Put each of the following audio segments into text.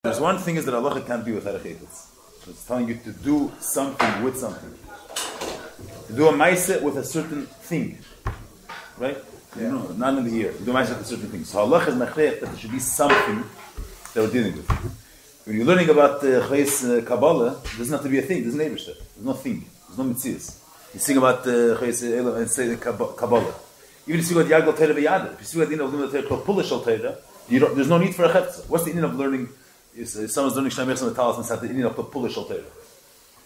There's one thing is that halacha can't be without a chaytetz. It's telling you to do something with something. To do a ma'aseh with a certain thing. Right? Yeah. No, not in the ear. To do a ma'aseh with a certain thing. So halacha is mechrech that there should be something that we're dealing with. When you're learning about Kabbalah, there doesn't have to be a thing. There's an Eibishter. There's no thing. There's no mitzias. You sing about Elam and say Kabbalah. Even if you speak about Yagdal Torah v'Yada, if you speak about the Indian of learning the Torah called Pulish al Torah, there's no need for a chetza. What's the Indian of learning? Someone's learning Shnai Meichs and the Talis and said the Indian of the Pulish al Torah.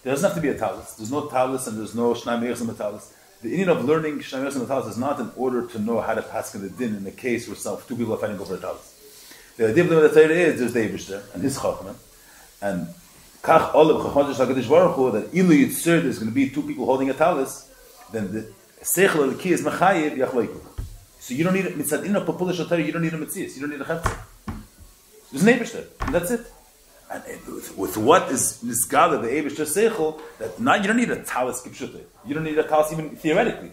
There doesn't have to be a Talis. There's no Talis and there's no Shnai Meichs and the Talis. The Indian of learning Shnai Meichs and the Talis is not in order to know how to pass in the din in a case where two people are fighting over a Talis. The idea of learning the Torah is there's the Eibishter and his Chachma, and Kach Olav Chachmajish HaKadosh Baruch Hu, that Ilu Yitzir there's going to be two people holding a Talis, then the Seichel Eliki is Mechayev Yachloiku. So you don't need mitzad inna populish al Torah. You don't need a mitzias. You don't need a chetza. There's an Eibishter, and that's it. And with what is nisgala the Eibishter seichel, that not you don't need a talis kipshute. You don't need a talis even theoretically.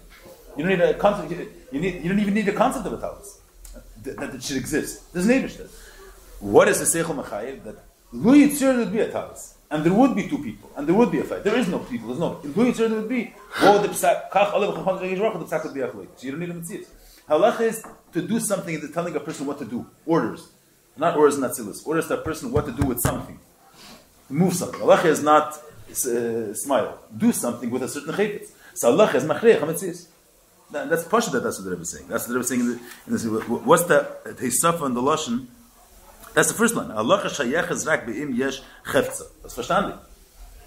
You don't need a concept. You don't even need a concept of a talis that it should exist. There's an Eibishter. What is the seichel mechayev? That lu yitzir would be a talis, and there would be two people, and there would be a fight. There is no people. There's no lu yitzir would be. What the psak kach olav chacham the psak would be achloik. So you don't need a mitzias. Halacha is to do something and telling a person what to do. Orders. Not orders in Atzilus. Orders to a person what to do with something. To move something. Halacha is not smile. Do something with a certain chaytetz. So halacha is machrei chametzis. That's Pasha that's what the Rebbe is saying. That's what the Rebbe is saying in this. What's the Heisafa and the Lashon? That's the first line. Halacha shayach is rak be'im yesh chefza. That's verstanden.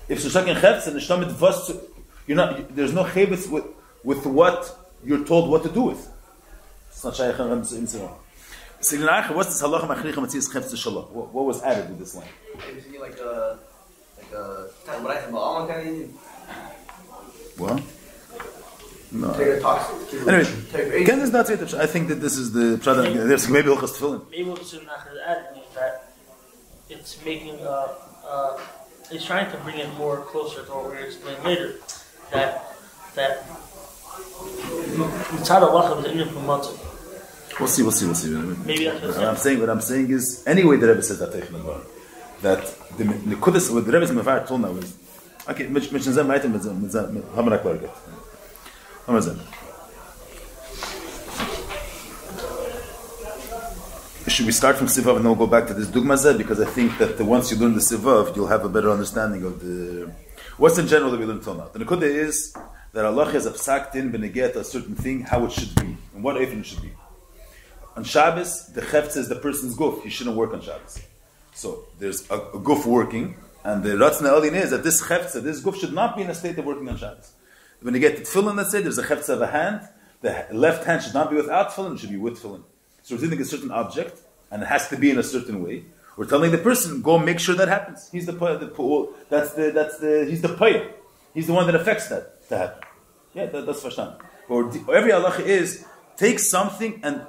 If you're talking chefza, and you're mit was, there's no chayvetz with what you're told what to do with. It's not shaykh and Ramsey. What's this halacha machricha matzias chefza shalom? What was added with this line? Like a what? No. Anyway, again, this is not it. I think that this is the pshat. There's maybe hilchos tefillin. Maybe what the added means that it's making it's trying to bring it more closer to what we're going to explain later. That Mitzad halacha is Indian from Matzah. We'll see. Maybe that's what I'm saying is anyway the Rebbe said that that the Nekudas what the Rebbe's mevar told now is okay. Mishn zeh meitem mit Hamarak Larget. Hamazem. Should we start from Sivav and then we'll go back to this Dugmazeh, because I think that once you learn the Sivav you'll have a better understanding of the what's in general that we learned till now. The Nekuda is that Allah has a psak din b'neget a certain thing, how it should be, and what eifin it should be. On Shabbos, the chefetz is the person's guf. You shouldn't work on Shabbos. So there's a guf working, and the ratzna elin is that this chefetz, this guf should not be in a state of working on Shabbos. When you get to tefillin, let's say, there's a chefetz of a hand. The left hand should not be without tefillin, it should be with tefillin. So we're dealing a certain object, and it has to be in a certain way. We're telling the person, go make sure that happens. He's the he's the payah. He's the one that affects that to happen. Yeah, that's verstanden. Every halacha is take something and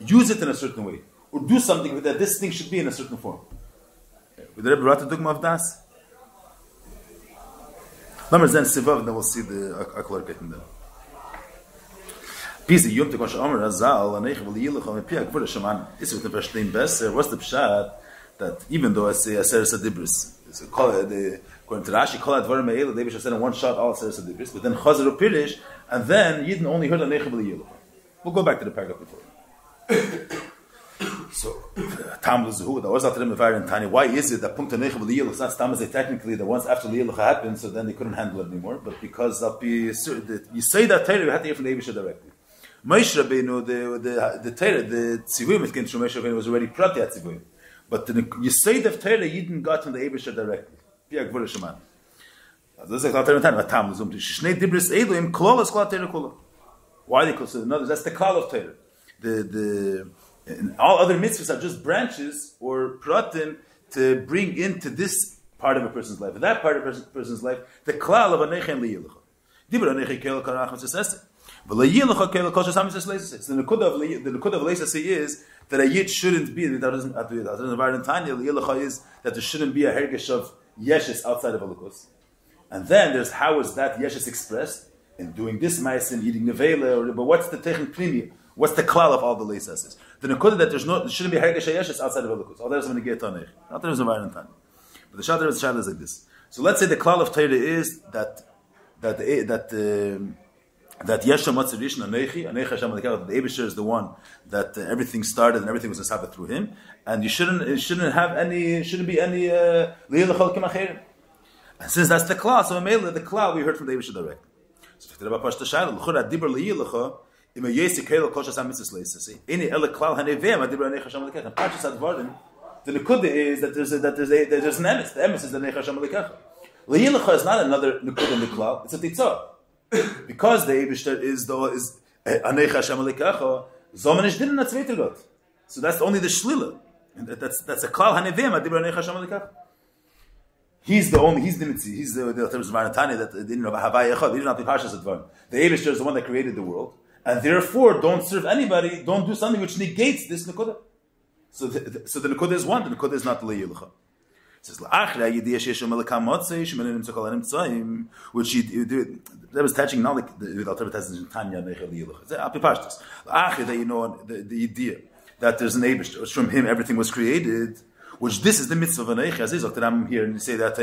use it in a certain way, or do something with that. This thing should be in a certain form. With the Rebbe brought the dogma of das. Number then Sivav, and then we'll see the Aklar getting there. What's the pshat that even though I say Aseres Adibris, according to Rashi, Kol Advarim Ha'elu, they said in one shot all Aseres Adibris, but then Chazer Upirish, and then Yidden only heard Aneicha V'Yilucha. We'll go back to the paragraph before. So, Tam L'Zuhu, that was after them in Tani. Why is it that Punkt Aneicha V'Yilucha, it's not Tam as they technically, that once after L'Yilucha happened, so then they couldn't handle it anymore, but because you say that Torah, you had to hear from the Eibishter directly. Moshe Rabbeinu, the Torah, the Tzivuyim, it came to Moshe Rabbeinu, was already Prati at Tzivuyim. But you say the Torah, you didn't got from the Eibishter directly. Piak V'Ra Sheman. This is like Torah Tani, but Tam L'Zum, Shnei Dibris Eiluim, Klol is Klal Torah Kula. Why they call it? In other words, that's the Klal of Torah. All other mitzvahs are just branches or pratim to bring into this part of a person's life. In that part of a person's life, the Klal of Aneicha and L'Yilucha. Dibra Aneicha Kel Karach Mitzvah. But L'Yilucha Kel Kol Shasam Mitzvah. So the Nekuda of Leisase is that a Yid shouldn't be, that doesn't have to be, that doesn't Tanya, L'Yilucha is that there shouldn't be a hergesh of yeshes outside of Holocaust. And then there's how is that yeshes expressed? In doing this ma'asen, eating nevela, but what's the technik primi? What's the klal of all the leisas? The nekuda that there shouldn't be hergesh hayeshes outside of elikus. All that is going to get tanech. Not that there's a variant tan. But the shader is like this. So let's say the klal of Torah is that Yesha Matzirish Anechi Hashem Lekach, the Eibusher is the one that everything started and everything was established through him, and it shouldn't be any Leilachol Kimacherim. And since that's the klal, so the klal we heard from the Eibusher direct. So if about Pashta Shaila, L'chura Dibur Leilacha, Im Yesi Keil Kol Shasam Mitzvos Leisasi, Any Ele Klal Hanevem Adibur Anechi Hashem Lekach. And Pashas Advarim, the Nekuda is that there's an emes. The emes is the Anechi Hashem Lekach. Leilacha is not another Nekuda in the klal; it's a Titzah. Because the Eibishter is Aneich Hashem Alekacha, Zomanish didn't not zweiter Gott. So that's only the Shlila. That's a Klal Hanevim Adibur Aneich Hashem Alekacha. He's the terms of Maranatani that didn't know Havai Echad. He did not be Parshas Advarim. The Eibishter is the one that created the world, and therefore don't serve anybody. Don't do something which negates this Nekuda. So the Nekuda is one. The Nekuda is not the Leilcha. It says, which that was touching not like the Alter in Tanya that you know the idea that there's an Eibush, from him everything was created, which this is the mitzvah of Anechi, as is that I'm here and you say that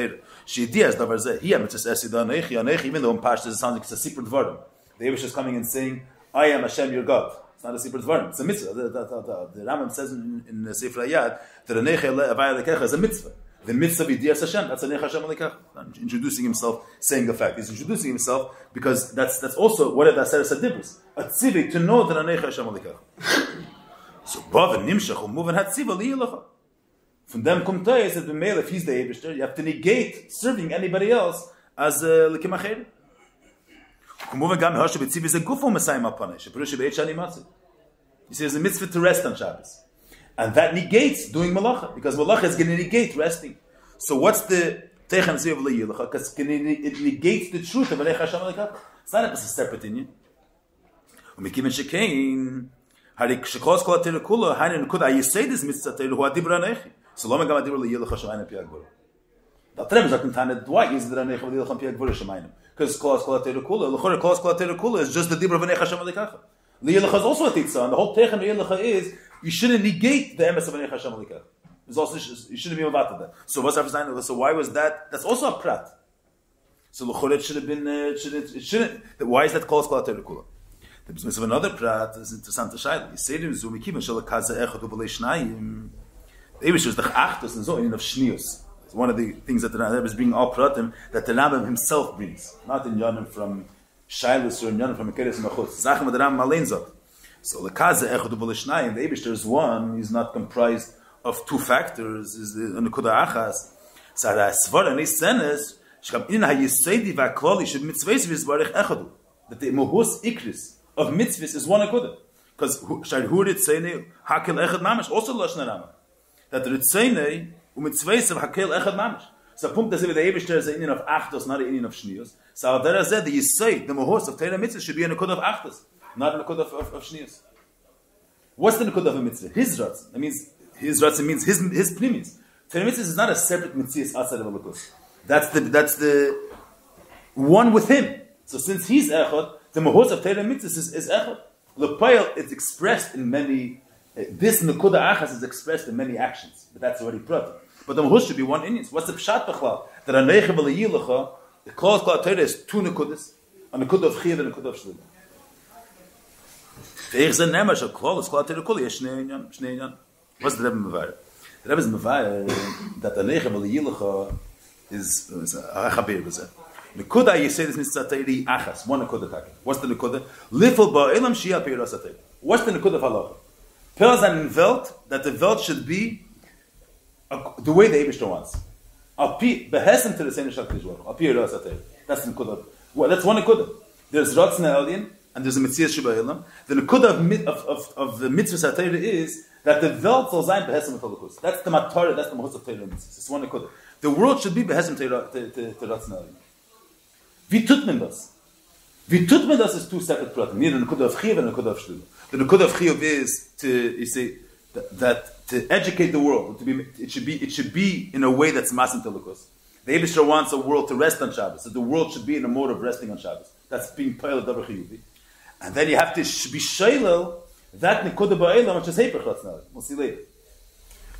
she ideas davar zeh here mitzvah Anechi even though in Pashtus it sounds like it's a secret dvarim. The Eibush is coming and saying, I am Hashem your God. It's not a secret dvarim, it's a mitzvah. The Ramam says in the Sefer Hayad that Anechi Avaya Lekecha is a mitzvah. The mitzvah of Yidiyas Hashem, that's Aneich Hashem Alekach. Introducing himself, saying the fact. He's introducing himself because that's also what that says a difference. A tzivik to know that Aneich Hashem Alekach. So, Bav and Nimshach will move and Hatziva Liyilacha. From them Kumtay says, if he's the Eibishter, you have to negate serving anybody else as Lekim Acher. Kumuvan Gam Hashem B'tziv is a gufo Messiah Mapaneh. Shepurusha B'eit Shani Matzah. He says a mitzvah to rest on Shabbos. And that negates doing malacha, because malacha is going to negate resting. So what's the teichan of leyilacha? Because it negates the truth of Aneich Hashem Alekach. It's not a separate inyan. Umikim shekein harik shekos kol atera kula hanin kud ayisay this mitzvah atera hu adibra anechi. So lo megam adibra leyilacha shemayim piag gvura. The Trem is like Tanit. Why is the Aneich leyilacha piag gvura shemayim? Because kol atera kula, lechor kol atera kula is just the dibra of Aneich Hashem Alekach. Leyilacha is also a titzah, and the whole teichan leyilacha is you shouldn't negate the emes of Aneich Hashem Alekach. It's also you shouldn't be about that. So what's after? So why was that? That's also a prat. So l'choret should have been. It shouldn't. Why is that called Kol HaTorah Kula? The business of another prat is interessant to shayla. You say to him, "Zumikim shel kaza echad ubelei shnayim." The Eibush is the achtos and so in of shnius. It's one of the things that the Rebbe is bringing all pratim that the Rambam himself brings, not in Yonim from Shailus or in Yonim from Mekeres Machutz. Zachem the Rambam Alein zot. So the kaza echad ubelei shnayim. The Eibush is one. He's not comprised of two factors. Is the nekuda achas. So the svara nisenes. That the mohus ikris of mitzvahs is one akudah. Because shayhurit tzeinei hakel echad mamish also lashna rama. That the tzeinei umitzvahs of hakel echad mamish. So punkt that the Eibishter is an Indian of achtos, not an Indian of shnios. So there is the yisay, the mohus of Torah mitzvah should be an akudah of achtos, not an akudah of shnios. What's the akudah of a mitzvah? His ratz. That means his ratz means his primis. Torah mitzvah is not a separate mitzvah outside of a lukus. That's the one with him. So since he's echad, the mahus of Torah mitzvahs is echad. L'payel is expressed in many. This nekuda achas is expressed in many actions, but that's already brought. But the mahus should be one inyan. What's the pshat b'chlal? That a neicha v'leyilacha, the klal Torah is two nekudas, a nekuda of chiyav and a nekuda of shlilah. Ve'ich zeh nema shel klal is klal Torah kula yesh shnei inyan. What's the Rebbe mevayer? The Rebbe is mevayer that a neicha v'leyilacha is a chabir with it. Nekuda, you say this mitzvah teiri achas. One nekuda taki. What's the nekuda? Lifel ba'elam shia peiros atei. What's the nekuda of halacha? Peiros an velt that the velt should be the way the Eibishter wants. Api behesem to the same shaktish work. Api peiros atei. That's the nekuda. Well, that's one nekuda. There's ratzna alien and there's a mitzvah sheba'elam. The nekuda of the mitzvah atei is that the velt will sein behesem tolukus. That's the matara. That's the mahus of Torah mitzvah. It's one nekuda. The world should be behesem to ratzna. Wie tut man das? Wie tut man das is two separate pratim. Neither the nekuda of chiyuv and the nekuda of shlilah. The nekuda of chiyuv is to to educate the world. It should be in a way that's masim telukus. The Eibishter wants a world to rest on Shabbos. So the world should be in a mode of resting on Shabbos. That's being payel davar chiyuvi. And then you have to be shaylel that nekuda ba'elam, which is heper chatzna. We'll see later.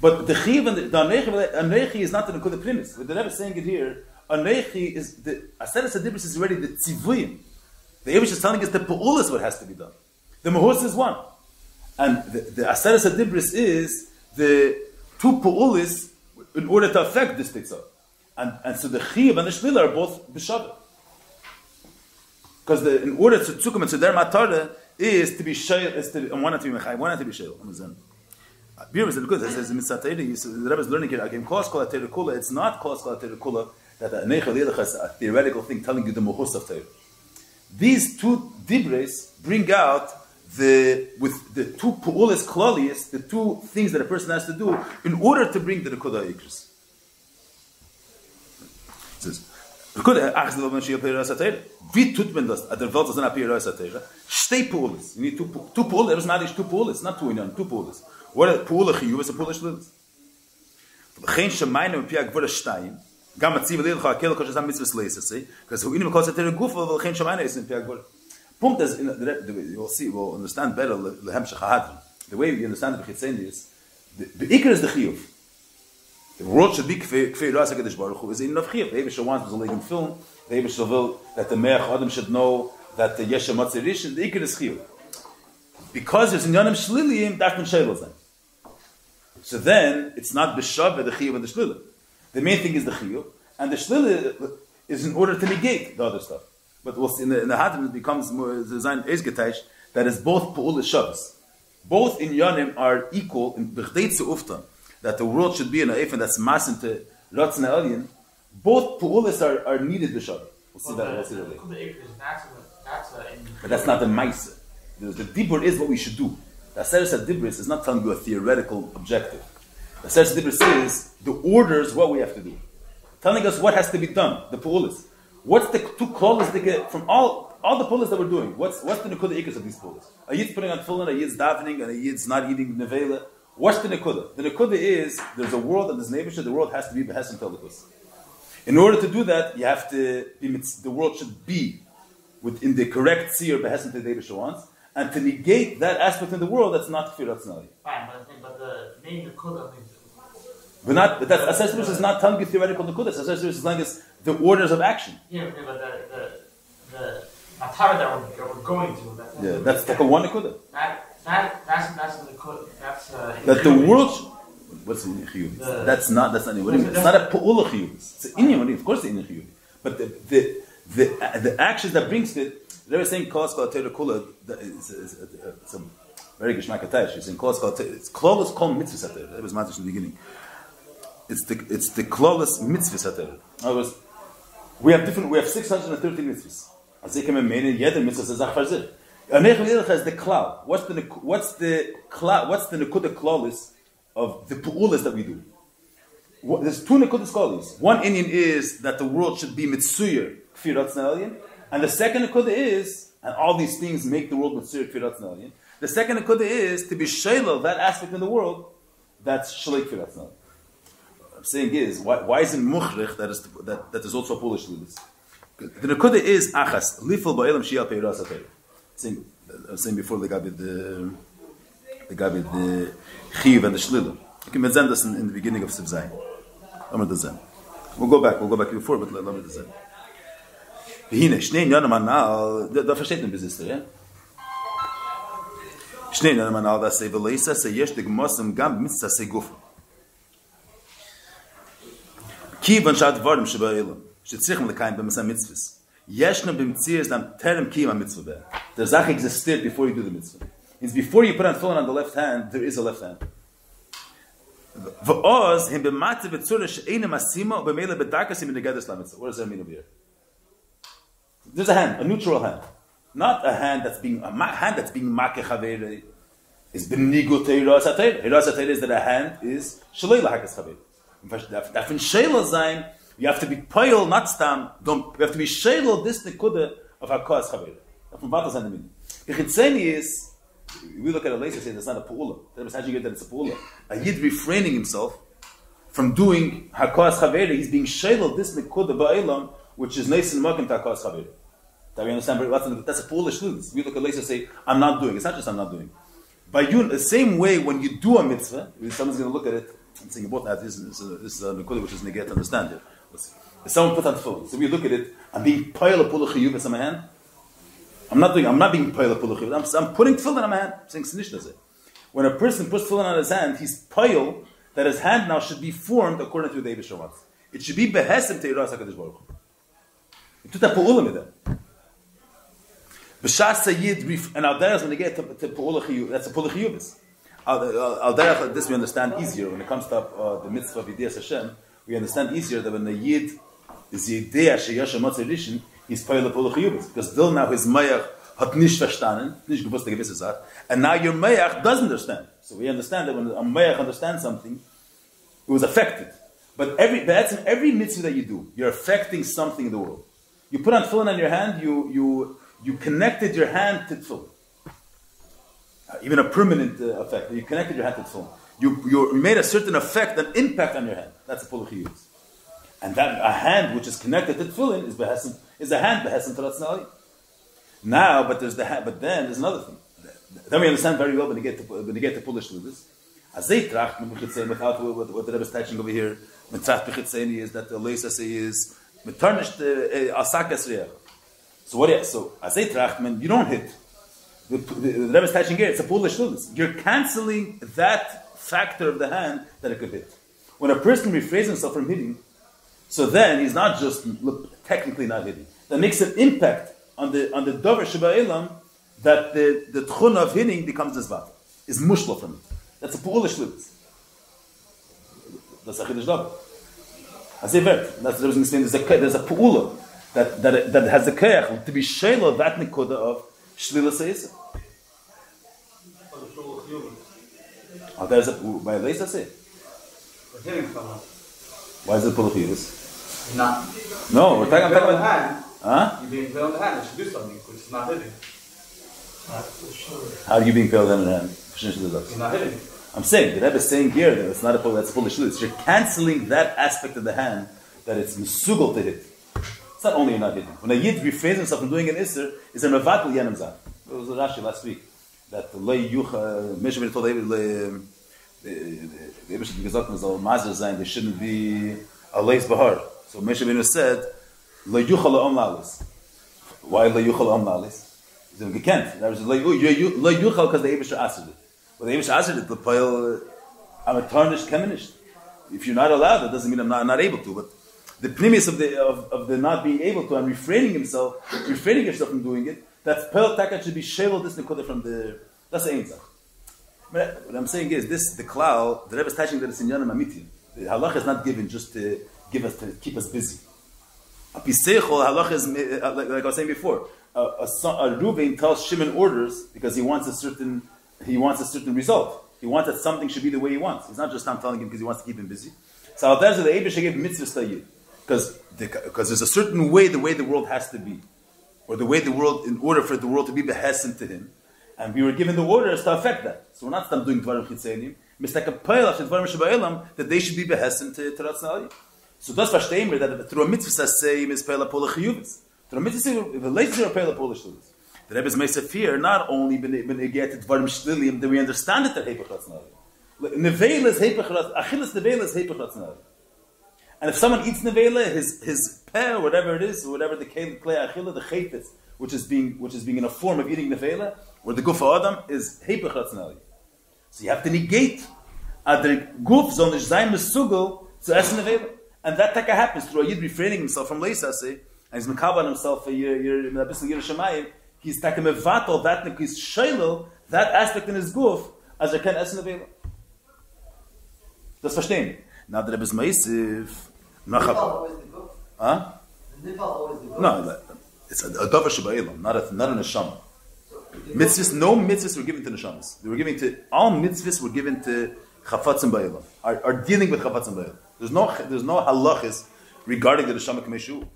But the chiv and the anechi is not the nekuda primis. We're never saying it here. Anechi is the aseres adibris is already the tzivuyim. The Eibush is telling us the pu'ul is what has to be done. The mahus is one, and the aseres adibris is the two pu'ulis in order to affect this titzah. And so the chiv and the shlila are both b'shavah. Because in order to tzukum and to their matara is to be shayl, is to one to be mechai, one to be shayl. The Rebbe is learning here. It's not kula that the neichel is a theoretical thing telling you the mohus of Torah. These two dibres bring out with the two pu'ulis klalius, the two things that a person has to do in order to bring the nekuda ikris. It says. Wie tut man das? Der Welt ist ein Apir Satira. Stay pools. You need two pools. There is not two pools. Not two in two pools. What a pool of you is a pool of shlilas. Geen shemaine mit piak wurde stein. Gam matziv leel kha kel kosh zam mitzvah leise say because who in because der guf will geen shemaine is in piak wurde. Punkt is in you'll see we'll understand better להמשיך hadron. The way we understand the khitzen is the ikr is the chiyuv. The world should be kfei ras HaKadosh Baruch Hu is in of chiyuv. The Eibush wants to legend film. The Eibush will that the Me'ach Adam should know that the Yesha Matzirish the ikr is chiyuv. Because there's in Yonim Shliliyim, that's when Shayla Zayn. So then, it's not B'Shav, the chiyuv and the Shlila. The main thing is the chiyuv, and the Shlila is in order to negate the other stuff. But we'll see, in the Hadron it becomes more Zayn Ezgetaish, that is both Pu'ul Shavs. Both in Yonim are equal in B'chdei Uftan. That the world should be in a efen that's masin to Ratzna Elyon, both pu'ulis are needed b'shav. We'll see that later. But that's not the ma'isa. The dibur is what we should do. The aseres dibris is not telling you a theoretical objective. The aseres dibris is the orders what we have to do, telling us what has to be done. The pu'ulis. What's the two klolos they get from all the pu'ulis that we're doing? What's the nekuda ikas of these pu'ulis? A yid's putting on tefillin, a yid's davening, and a yid's not eating nevela. What's the nekuda? The nekuda is there's a world and there's neighborhood. The world has to be behesim telikus. In order to do that, you have to be, the world should be within the correct seer behesim to the neighborhood wants, and to negate that aspect in the world that's not kfir ratzonali. Fine, but the name nekuda means. But that assessment is not telling you theoretical nekuda. Assessment is telling us the orders of action. Yeah, but the matara that we're going to. That's like a one nekuda. That's the that the world. What's in chiyuv? That's not what it means. It's not a pu'ula chiyuv. It's an inyan. Of course, it's in chiyuv. But the actions that brings it. They were saying kol skol teira kula. It's a very geshmak atayish. It's in kol skol. It's klolus kol mitzvah sater. That was matish in the beginning. It's the klolus mitzvah sater. In other words, we have 613 mitzvahs. As they come in, yeder mitzvah says achfarzir. Is the cloud. What's the nekuda klolis of the pu'ulas that we do? There's two nekudas klolis. One inyan is that the world should be mitzuyer kfir ratzna elyon, and the second nekuda is, and all these things make the world mitzuyer kfir ratzna elyon. The second nekuda is to be shayla that aspect in the world that's shalei kfir ratzna elyon. What I'm saying is why isn't muchrich that is also a Polish lulus? The nekuda is achas lifel ba'elam shial peiras atayr. I was saying before the chiv and the shlila. You can present this in the beginning of Siv Zayin. We'll go back before, but let me do that. V'hine, shnei nyanim anal, da versteht man bis ja? Shnei nyanim anal, da sei v'leisa, sei yesh de gmosam gam mitzvah sei guf. Kivan shad varim sheba elam, shetzichem lekaim b'masam mitzvahs. Yeshna b'mtzias dam terem kiyam mitzvah. The zach existed before you do the mitzvah. It's before you put on tefillin on the left hand, there is a left hand. V'oz him b'matziv b'tzura she'eina masima b'meila b'darkasim in the gedas lamitzvah. What does that mean over here? There's a hand, a neutral hand, not a hand that's being makeh chaveri. Is b'nigu teiras atayr. Teiras atayr is that a hand is shalei lahakas chaveri. Dafin sheila zayin. You have to be poil, not stam. You have to be sheila this nekuda of hakas chaveri. From what does that mean? The chitzeni is, we look at a laser say that's not a pu'ula. How do you get that it's a pu'ula? A yid refraining himself from doing hakas chaveri. He's being sheila this nekuda ba'elam, which is nice and makim to hakas chaveri. Do we understand? That's a pu'ula shlus. We look at laser say, I'm not doing. It's not just I'm not doing. The same way when you do a mitzvah, someone's going to look at it, I'm saying both now, this is a Nekudah which is negated to understand it. If someone puts on tefillin, so we look at it, I'm being payal pula chiyuvas in my hand. I'm not being payal pula chiyuvas. I'm putting tefillin on my hand. I'm saying sinish does it. When a person puts tefillin on his hand, he's payal that his hand now should be formed according to the Eibush wants. It should be behesim to Yiras HaKadosh Baruch Hu. You put that pa'ula with that. B'shas Sayyid, and Al-Darah is going to get to pa'ula chiyuvas. That's a pula chiyuvas. Al-Darah, this we understand easier. When it comes to the mitzvah of Yidiyas Hashem, we understand easier that when the Yid is Yidiyah Sheyash HaMatzah Rishon, he's pa'ula pula chiyuvas. Because till now his mayach hat nicht verstanden, nicht gewusst eine gewisse Sache, and now your mayach doesn't understand. So we understand that when a mayach understands something, it was affected. But every mitzvah that you do, you're affecting something in the world. You put on tefillin on your hand, you connected your hand to tefillin. Even a permanent effect. You connected your hand to tefillin. You made a certain effect, an impact on your hand. That's a pula chiyuvas. And that a hand which is connected to tefillin is a hand behesim to ratzonali. Now, but then there's another thing. Then we understand very well when you get to Polish with this. As they tracht, without what the Rebbe is teaching over here, when tracht b'chitzeni is that the leisa is tarnished asakas reach. So as they tracht, you don't hit. The Rebbe is teaching here, it's a Polish with. You're canceling that factor of the hand that it could hit. When a person refrains himself from hitting, so then he's not just technically not hitting. That makes an impact on the dover sheba'elam that the tchun of hitting becomes desvat, is mushla from it. That's a pu'ula shlitz. That's a chiddush dover. That's a vert. That's what I was going to say. There's a pu'ula that has the kayach to be shayla that nekuda of shlila seisa. There's a by leisa say. Why is it pu'ula chiyuvas? No, we're talking about hand. Huh? You're being pale on the hand. It should do something, which is not hitting. How are you being pale on the hand? You're not hitting. I'm saying, the Rebbe is saying here that it's not a that's foolish. You're canceling that aspect of the hand that it's mesugal to hit. It's not only you're not hitting. When a yid refrains himself from doing an isser, is a mevatel yenem zah. It was a Rashi last week that the lei yucha Meshach told the Eibush gesagt man soll mazer sein. There shouldn't be a leis bahar. So Meshach said. Why la yuchal lalis? He's gekent. There was la yuchal because the Eibush asked it. But the Eibush asked it. The pile, I'm a tarnished kemenish. If you're not allowed, that doesn't mean I'm not able to. But the premise of the not being able to, and refraining yourself from doing it. That's pile takat should be shelo this nekuda from the. That's the aim. What I'm saying is this: the klal, the Rebbe is teaching that it's in yanam amitim. The halach is not given just to keep us busy. A pisechol halach is like I was saying before. A Ruvain tells Shimon orders because he wants a certain result. He wants that something should be the way he wants. He's not just telling him because he wants to keep him busy. So al the Eibush gave mitzvahs to because there's a certain way the world has to be, or the way the world, in order for the world to be behesim to him, and we were given the orders to affect that. So we're not doing dvarim chitzenim. Mistake a pile of dvarim shebaelam that they should be behesim to ratzonali. So das verstehen wir that through a mitzvah say is pela pola chiyuvas. Through a mitzvah if a later pela pola shluvas. The Rebbe's meisef here not only when they get dvarim shlilim that we understand it that heipach ratzonali. Nevela is heipach ratzonali. Achilas nevela is heipach ratzonali. And if someone eats nevela, his peh, whatever it is, or whatever the klei achila, the chayfetz, which is being in a form of eating nevela, or the guf adam is heipach ratzonali. So you have to negate the guf zon ish zayin mesugel to essen nevela. And that taka happens through a yid refraining himself from leisase, and he's mekabel on himself a year shemayim. He's taka mevatel that he's shaylo that aspect in his guf as a ken essen nevela. Das verstehen. Now the Rebbe's meisiv. Huh? No, it's a davar sheba'ilam, not a neshama. Mitzvahs, no mitzvahs were given to neshamas. They were given to all mitzvahs were given to chafatzim ba'ilam. Are dealing with chafatzim ba'ilam. There's no halachas regarding the neshama kameshu.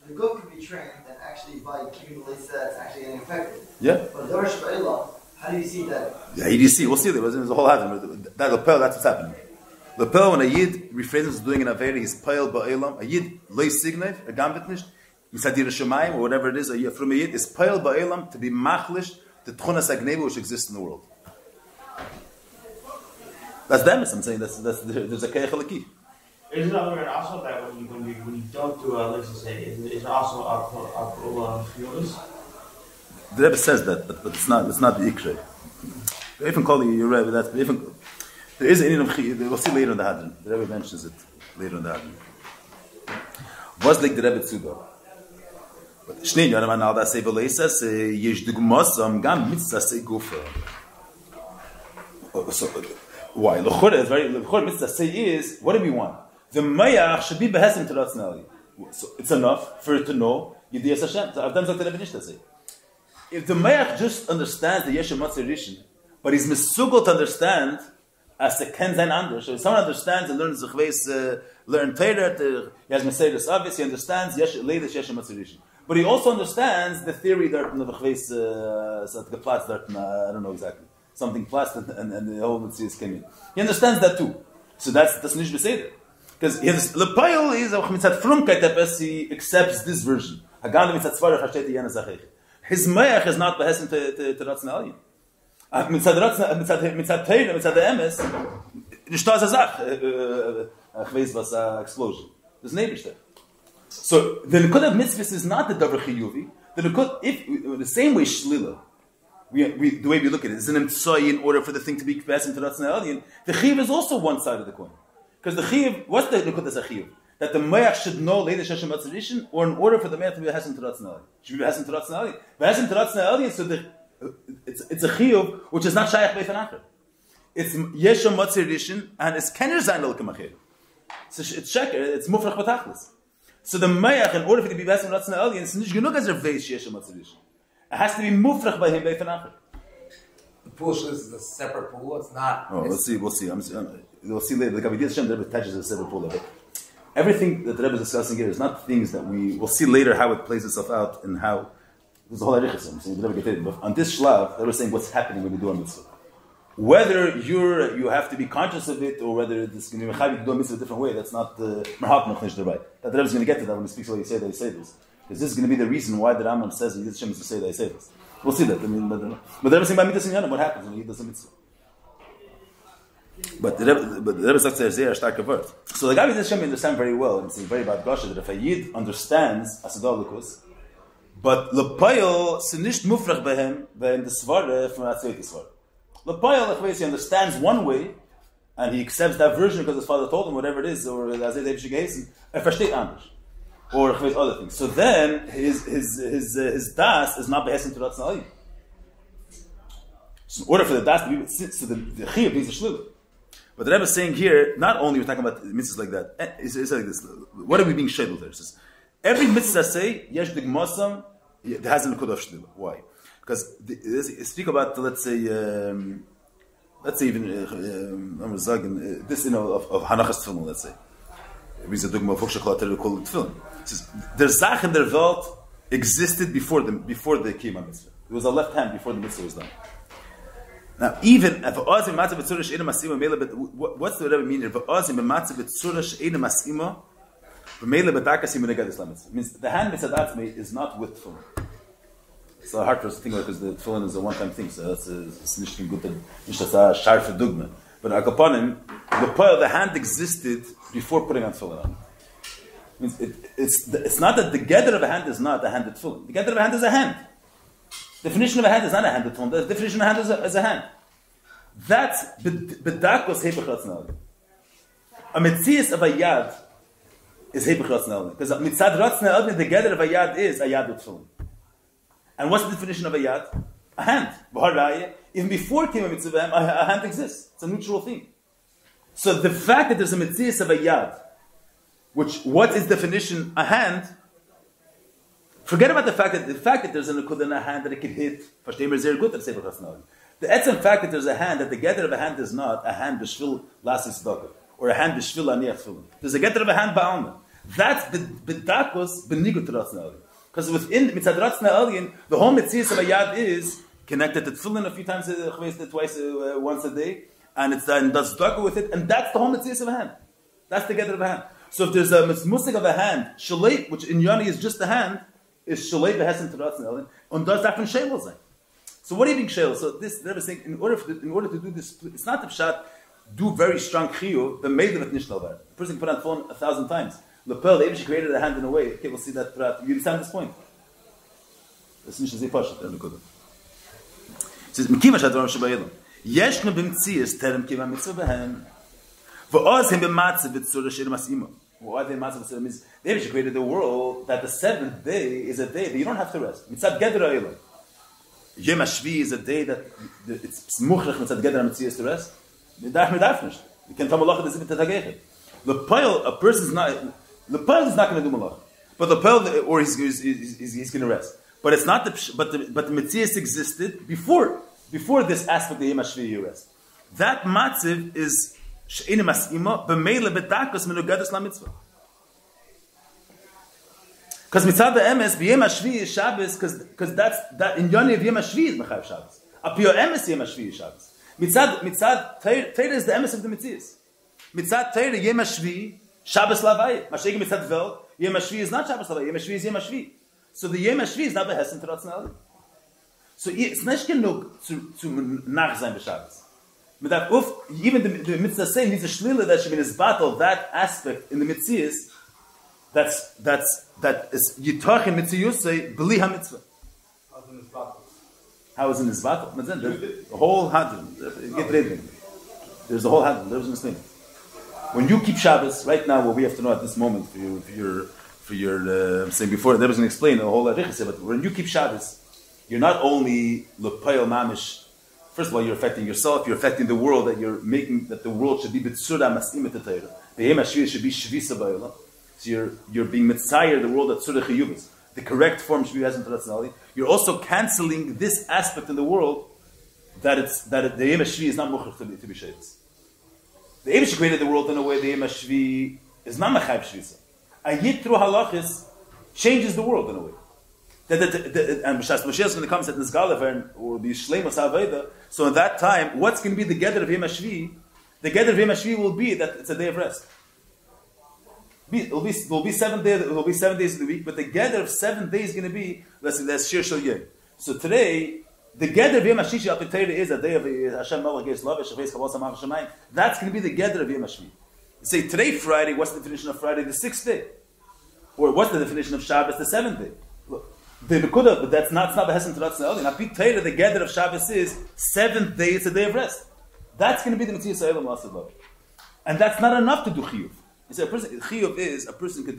The guf can be trained that actually by keeping the list that's actually getting affected. Yeah. But davar sheba'ilam, how do you see that? Yeah, how do you see? We'll see. There's a whole lot. That lapel, that's what's happening. Lapel, when a yid refrains from doing an avera, he's payal ba'elam. A yid lois signev, a gambit nicht, misadir shemayim or whatever it is. From a yid is payal ba'elam to be machlish the tchunas agneva which exists in the world. That's the emes. I'm saying there's a kayach alaki. Is it also that when you don't do let's just say, is it also a The Rebbe says that, but it's not the ikre. They even call you Rebbe. There is an Indian of chiyuv. We'll see later in the hadran. The Rebbe mentions it later in the hadran. Was like the Rebbe tzudo. But Shnei Yonaman al da say v'leisas yesh dugmos gam mitzvah say gufa. So why? L'chor mitzvah say is what do we want? The mayach should be behesim to ratzonality. So it's enough for it to know Yidiyas Hashem. So I've done something Rebbe Nishta say. If the mayach just understands the Yeshem Matzah Rishon, but he's misugol to understand as a kenzen under. So if someone understands and learns Zechveis, learn Torah, he has Meseirus obvious, he understands latest Yeshem Matzah Rishon. But he also understands the theory that the Zechveis, geplatzt that I don't know exactly. Something plastic and the whole Mitzvah came in. He understands that too. So that's Nish Beseder. Because his Lepayel is mitzat frumkeit epes, he accepts this version. Hagan mitzat svarach hashtei yana zachech. His mayach is not behesim to ratzonality. Mitzat Torah, mitzat the emes, nishta zazach, chveis was explosion. There's neighbors there. So the Likud of mitzvahs is not the davar chiyuvi. The Likud, if the same way shlila, the way we look at it is an emtsai in order for the thing to be behesim to ratzonality. The chiyuv is also one side of the coin. Because the chiyuv, what's the Likud as a chiyuv? That the mayach should know later Sheshem Matzah, or in order for the mayach to be behesim to ratzonality. Should be behesim to ratzonality. Behesim to ratzonality, so it's a chiyuv which is not shayach beifan acher. It's Yeshem Matzah and it's kener zayin l'elkem acher. So it's sheker, it's mufrach b'tachlis. So the mayach, in order for it to be behesim to ratzonality, it's nicht genug as veish Yeshem Matzah. It has to be mufrach by him beifan acher. The pool is a separate pool. It's not. Oh, we'll see. We'll see later. The Gavidiyas Hashem, the Rebbe touches a separate pool of it. Everything that the Rebbe is discussing here is not things that will see later how it plays itself out and how there's a whole arichas. So the Rebbe get it. But on this shlav, they were saying what's happening when you do a mitzvah. Whether you have to be conscious of it or whether it's going to be do a mitzvah a different way, that's not merhab nechnish derbay. That the Rebbe is going to get to that when he speaks like you say this. Because this is going to be the reason why the Rambam says Yiddish Hashem is to say that I say this. We'll see that. I mean, but the Rebbe is saying by mitzvah in what happens when he does a mitzvah. But the Rebbe sagt a sehr starke word. So the guy with Hashem understand very well, and it's very bad Gosha, that if a Yid understands Asadolikus, but Lepayel se nicht mufrach behem the Svara from that zweite Svara. Lepayel, he understands one way, and he accepts that version because his father told him whatever it is, or as they geheißen, versteht anders. Or other things. So then his das is not behesim to ratzonality. So in order for the das to be, so the chiyuv needs a shlilu. But the Rebbe is saying here, not only we're talking about mitzvahs like that. It's like this. What are we being shadowed there? It says, every mitzvah say yesh digmasam, there has a likud of shlilu. Why? Because speak about let's say even this of hanachas tefillin. Let's say. Wie ze dogma vorschlagen ter kol tefillin. The Zach in the world existed before the Kiyama mitzvah. There was a left hand before the mitzvah was done. Now, even if Ozim Matzah B'tzurah She'ena Masima, what's the Rebbe mean here? Ozim Matzah B'tzurah She'ena Masima, B'meila B'dakas Yimenegad Islam mitzvah. Means the hand mitzvah is not with tefillin. It's hard for us to think about because the tefillin is a one-time thing, so it's nicht good, nicht as a sharp dogma. But Akapanim, the hand existed before putting on tefillin on. Means it's not that the gather of a hand is not a hand at tefillin. The gather of a hand is a hand. The definition of a hand is not a hand at tefillin. The definition of a hand is a hand. That's bedakos hebech ratzonality. A metzias of a yad is hebech ratzonality. Because mitzad ratzonality, the gather of a yad is a yad at tefillin. And what's the definition of a yad? A hand. Even before Kiyama mitzvah, a hand exists. It's a neutral thing. So the fact that there's a metzias of a yad, what is definition? A hand. Forget about the fact that there's a nikud in a hand that it can hit. The etzem fact that there's a hand, that the getter of a hand is not a hand b'shvil lasis tzedakah or a hand b'shvil aniach tefillin. There's a getter of a hand ba'alma. That's b'dakos b'nigut ratzonality. Because within mitzad ratzonality, the whole mitzias of a yad is connected to tefillin a few times, once a day, and it's done does tzedakah with it, and that's the whole mitzias of a hand. That's the getter of a hand. So if there's a musik of a hand, shalei, which in Yoni is just a hand, is shalei behesim to ratzonality, and does that from shayla zayin. So what are you being shayla? So this, the Rebbe is saying, in order to do this, it's not the pshat do very strong chiyuv, the made of it nishnal there. A person can put on phone 1,000 times. Lapel, the Eibush created a hand in a way. Okay, we'll see that. You understand this point? This is not pashat. It says, "Mikiva shadram shabayilum. Yeshnu b'mtzias terem kiva mitzvah behem. V'oz him b'matzav v'tzura shir masima. What the matzav v'tzura means? The Eibush created the world that the seventh day is a day that you don't have to rest. Mitzad geder ha'ilum. Yom HaShvi is a day that it's muchrach mitzad geder ha'mitzias to rest. Midaf nicht. You can tell malacha this even tetagechet. The pile, a person's not. The pile is not going to do malacha, but the pile, or he's going to rest. But it's not but the mitzias existed before this aspect of Yom HaShvi you rest. That matziv is she'ina mas'ima b'meila b'dakas menugadas lamitzvah. Because mitzad be'emes b'Yom HaShvi is Shabbos, because that in Yoni of Yom HaShvi is mechayev Shabbos. Up your emes Yom HaShvi is Shabbos. Mitzad Torah is the emes of the mitzias. Mitzad Torah Yom HaShvi Shabbos lavai. Mashayim mitzad vel Yom HaShvi is not Shabbos lavai. Yom HaShvi is Yom HaShvi. So the Yom HaShvi is not behessen to Ratzon. So it's not genug to nach sein b'Shabbos. Even the mitzvah saying needs a shlila that should be in battle that aspect in the mitzias. That is yitach in mitziyusay b'li ha-mitzvah. How is in his battle? The whole hadron. There's the whole hadron. There's no thing. When you keep Shabbos, right now, what we have to know at this moment for your I'm saying before, there was going to explain the whole arichas, but when you keep Shabbos, you're not only l'payel mamish. First of all, you're affecting yourself. You're affecting the world. That you're making that the world should be b'tzura mas'imet t'Torah. The Yom HaShvi should be shvisa ba'olam. So you're being mitzayer the world at tzura chiyuvas. The correct form should be as internationality. You're also canceling this aspect in the world that the Yom HaShvi is not muchach to be shayvus. The Eibush created the world in a way the Yom HaShvi is not mechayev shvisa. A yitru halachis changes the world in a way. And Moshe is going to come at Nizgalever or the Shlema Saveda. So at that time, what's going to be the gather of Yom HaShvi? The gather of Yom HaShvi will be that it's a day of rest. It will be 7 days. It will be 7 days of the week, but the gather of 7 days is going to be that's Shir Shal Yeh. So today, the gather of Yom HaShishi Al P'Teira is a day of Hashem Melech Geis Lavish Shabbos Kabbalah Samach Shemayim. That's going to be the gather of Yom HaShvi. Say today Friday. What's the definition of Friday? The 6th day, or what's the definition of Shabbos? The 7th day. The Nekuda, but that's not the Hesem Teratzin Eldi. Now P'Teira, the gather of Shabbos is 7th day. It's a day of rest. That's going to be the Mitzvah Sa'elam Lasav, and that's not enough to do chiyuv. You say a person chiyuv is a person could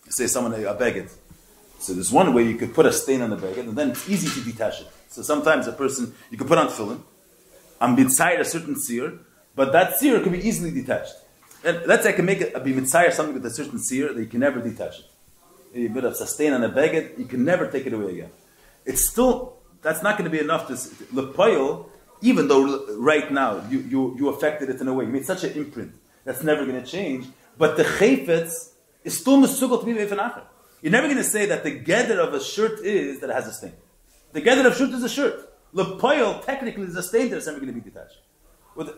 say someone a baguette. So there's one way you could put a stain on the baguette, and then it's easy to detach it. So sometimes a person you could put on tefillin, and beside a certain seer, but that seer can be easily detached. And let's say I can make it be mitzayir something with a certain seer that you can never detach it. A bit of a stain on a baguette, you can never take it away again. It's still that's not going to be enough to lepoil, even though right now you affected it in a way. You made such an imprint. That's never going to change. But the chayfetz is still mesugal to be meifanacher. You're never going to say that the gether of a shirt is that it has a stain. The gether of shirt is a shirt. Lepoil technically is a stain that's never going to be detached.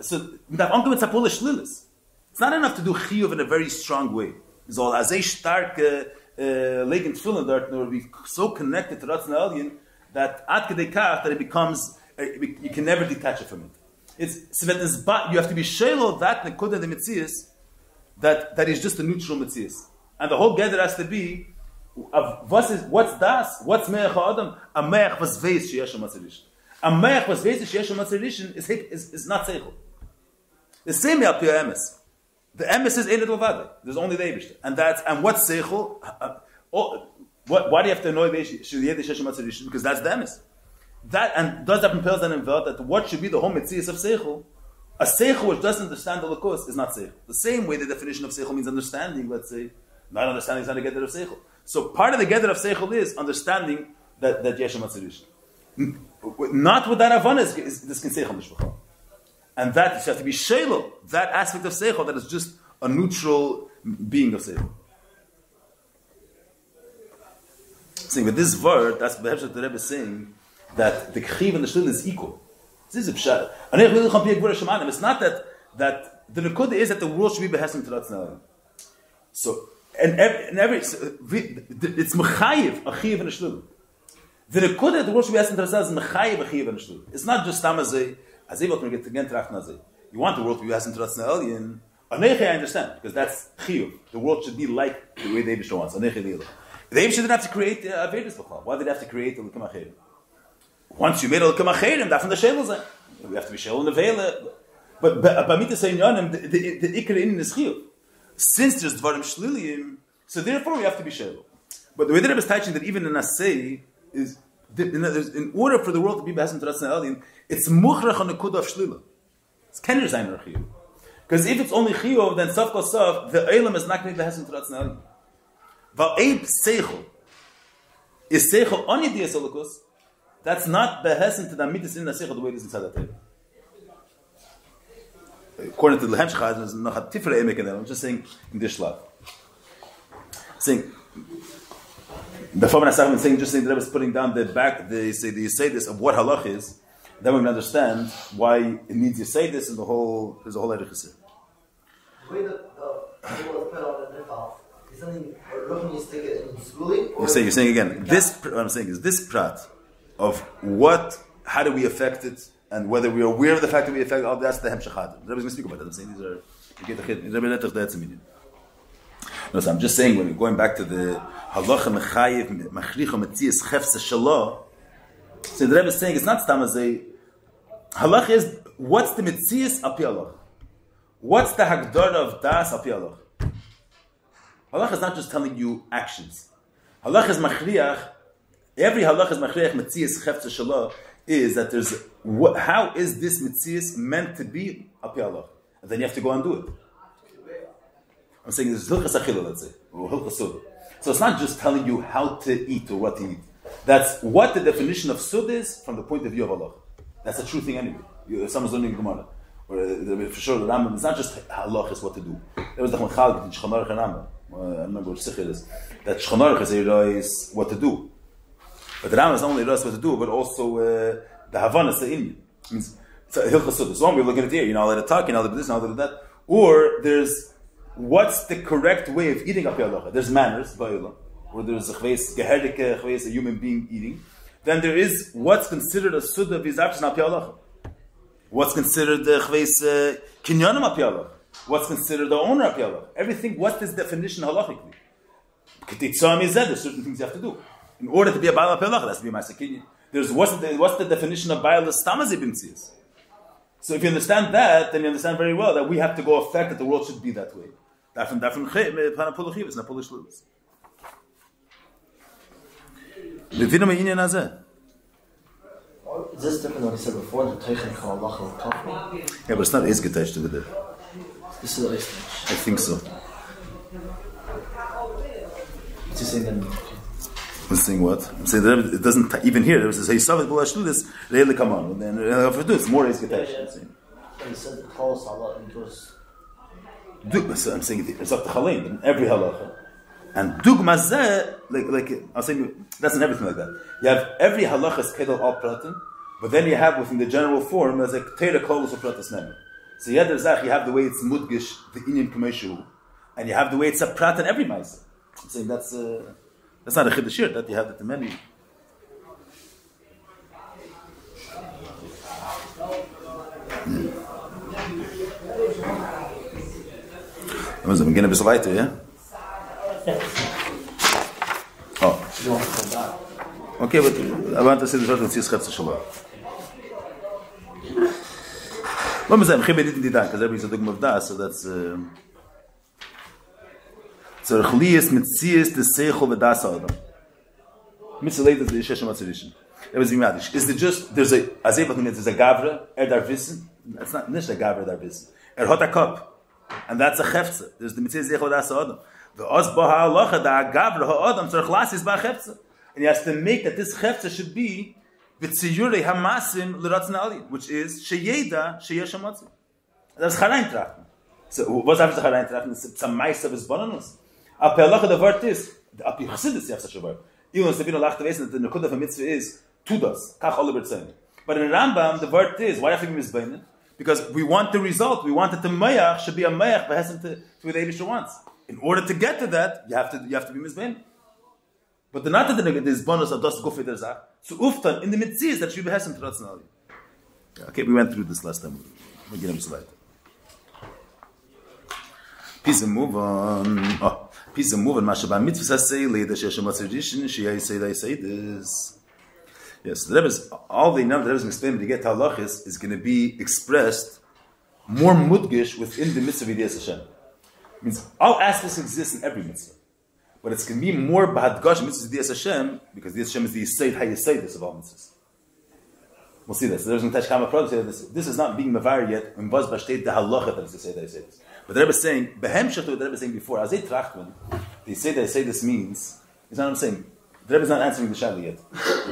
So it's not enough to do chiyuv in a very strong way. It's all azay stark leg and tefillin dart nor be so connected to Ratzon Elyon that ad kedei kach that it becomes you can never detach it from it. It's so that you have to be shelo that nekuda the mitzias that is just a neutral mitzias, and the whole gather has to be of what's me'ach ha'adam a me'ach was veis sheyesh ha'matzerish. A me'ach was veis sheyesh ha'matzerish is not seichel. The same al pi ha'emes. The emes is Eilad Levada. There's only the Eibishter. And what's Seichel? Why do you have to know the Eibishter? Because that's the emes. That, and does that impels and invert that what should be the whole Metzias of Seichel? A Seichel which doesn't understand the Lakos is not Seichel. The same way the definition of Seichel means understanding, let's say, not understanding is not a gather of Seichel. So part of the gather of Seichel is understanding that Yeshem Matzerish. Not with that Avon is this can Seichel Mishpachah. And that you have to be shelo, that aspect of seichel that is just a neutral being of seichel. Saying with this word, that's the Rebbe is saying that the chiv and the shlill is equal. This is a pshat. It's not that the nekuda is that the world should be behesem to Ratzon. So it's mechayiv a chiv and a shlill. The nekuda the world should be behesem to Ratzon is mechayiv a chiv and a shlill. It's not just tamazay. You want the world to be Hashem Teratzna Elyon. Aneche, I understand, because that's chiyuv. The world should be like the way the Eibishter wants. Aneche Lila. The Eibishter didn't have to create Avedis B'chal. Why did they have to create Elikim Acherim? Once you made Elikim Acherim, that's from the Shel Zeh. We have to be Shel in the Vele. But Bamita saying Yonim, the Ikar in is chiyuv. Since there's Dvarim Shliliyim, so therefore we have to be Shel. But the way that Rebbe is teaching that even in Asay is, in order for the world to be Hashem Teratzna Elyon, it's Muchrach on the Kudah of Shlila. It's Kenner Zayin Chiyuv. Because if it's only Chiyuv, then Saf Kosaf, the Eilam is not going to be Hashem Teratzna Elyon. Va'eib Seichel is Seichel only Dias Elokus. That's not the Hashem to the Amitis in the Seichel the way it is inside the table. According to the Lahemshich, there's no Tifra Emek in there. I'm just saying in this Shlav. Saying, before when I started saying, just saying the Rebbe is putting down the back, they say this of what halach is, then we can understand why it needs you say this and there's a whole Erech Yisrael. The way that the table is put on the nifal is something looking you stick it in schooling? You're saying again, what I'm saying is this prat of how do we affect it, and whether we are aware of the fact that we affect it, that's the Hemshech Hadim. The Rebbe is going to speak about that. I'm saying these are, you get the Chid, Rebbe Letach, that's a meaning. No, so I'm just saying, when we're going back to the halacha mechayiv machricha metzias chefsa shalo, so the Rebbe is saying it's not stam as a halacha is what's the metzias al pi halach, what's the hagdara of das al pi halach. Halacha is not just telling you actions. Halacha is machriach. Every halacha is machriach metzias chefsa shalo is that there's how is this metzias meant to be al pi halach, and then you have to go and do it. I'm saying there's hilchas achila, let's say, or hilchas sud. So it's not just telling you how to eat or what to eat. That's what the definition of sud is from the point of view of Allah. That's a true thing anyway. If someone's learning Gemara, or for sure the Rambam, it's not just halach is what to do. There was the Chalk in Shulchan Aruch and Rambam. I remember which sikh it is. That Shulchan Aruch is what to do. But the Rambam is not only what to do, but also the Havana is the Indian. It means it's a hilchas sud. So one we're looking at here, you're not allowed to talk, you're not allowed to do this, you're not allowed to do that. Or there's what's the correct way of eating Api Halacha? There's manners, or there's a human being eating. Then there is what's considered a Suda Vizapshin Api Halacha. What's considered the Kinyanim Api Halacha. What's considered the owner Api Halacha. Everything, what's this definition halachically? There's certain things you have to do. In order to be a Baal Api Halacha, that's to be a Ma'aseh Kinyan. There's what's the definition of Baal Stamazi B'Mtzias. So if you understand that, then you understand very well that we have to go affect that the world should be that way. Is this different than what he said before? The Teichen called Allah al-Kafri? Yeah, but it's not is getached over there. This is the Eist. I think so. What's he saying then? I'm saying what? I'm saying that it doesn't even here. There was a Savat Bulashlulis, really come on. And then if it do, it's more is getached. He said the close Allah and it was. So I'm saying it's up to Chalein in every halacha, and dugma zeh like I'm saying that's in everything like that. You have every halacha is kedal al pratim, but then you have within the general form as a teira kolos of pratis nemer. So you have the way it's mudgish the inyan kameshu, and you have the way it's a prat in every ma'aser. I'm saying that's not a chiddush that you have that in many. Wir gehen ein bisschen weiter, ja? Oh. Okay, but I want to say the short is Chefza Shalom. What was that? I'm going to do that, because everybody's a dogma of that, so that's... So, Chlias, Metzias, the Seichel, the Das Adam. Mitzelated the Sheshem Atzirishim. That was Imadish. Is it just, there's a Gavra, Dar Wissen? That's not a Gavra, Dar Wissen. Hot a cup. And that's a chefza. There's the mitzvah zechol das adam. The osba ha'alacha da agavra ha'adam tzarich lasis ba chefza. And he has to make that this chefza should be v'tziyurei hamasim l'ratzon aliyah, which is sheyeda sheyesh hamatzah. That's charayin trachten. So what's after charayin trachten? It's a ma'is of his bonanus. Api halacha the word is api chassidus you have such a word. Even if you lacht that the nekudah of a mitzvah is tudas kach olaber tzayim. But in Rambam the word is why have to be misbeinin? Because we want the result. We want that the mayach should be a mayach behesem to what the Eibishter wants. In order to get to that, you have to be mizbein. But the not that there is bonus of das gufi derzach. So uftan in the mitzvahs that should be behesem to ratzon aliyah. Okay, we went through this last time. We'll get him slide. Peace and move on. Peace and move on. Mashabah mitzvah say later sheshem tradition. She say this. Yes, the Rebbe is, all the Rebbe is explaining to get to halachis is going to be expressed more mudgish within the mitzvah of Yidiyas Hashem. It means all aspects exist in every mitzvah, but it's going to be more bahadgash mitzvah of Yidiyas Hashem because Yidiyas Hashem is the yisaid hayisaidus of all mitzvahs. We'll see this. So there's going to touch Kama Prod say this is not being mavar yet. In Baz Bashtet the halacha that is the yisaid hayisaidus. But the Rebbe is saying behem shatu. The Rebbe is saying before as they trachtman, the yisaid hayisaidus means is not what I'm saying. The Rebbe is not answering the shayla yet.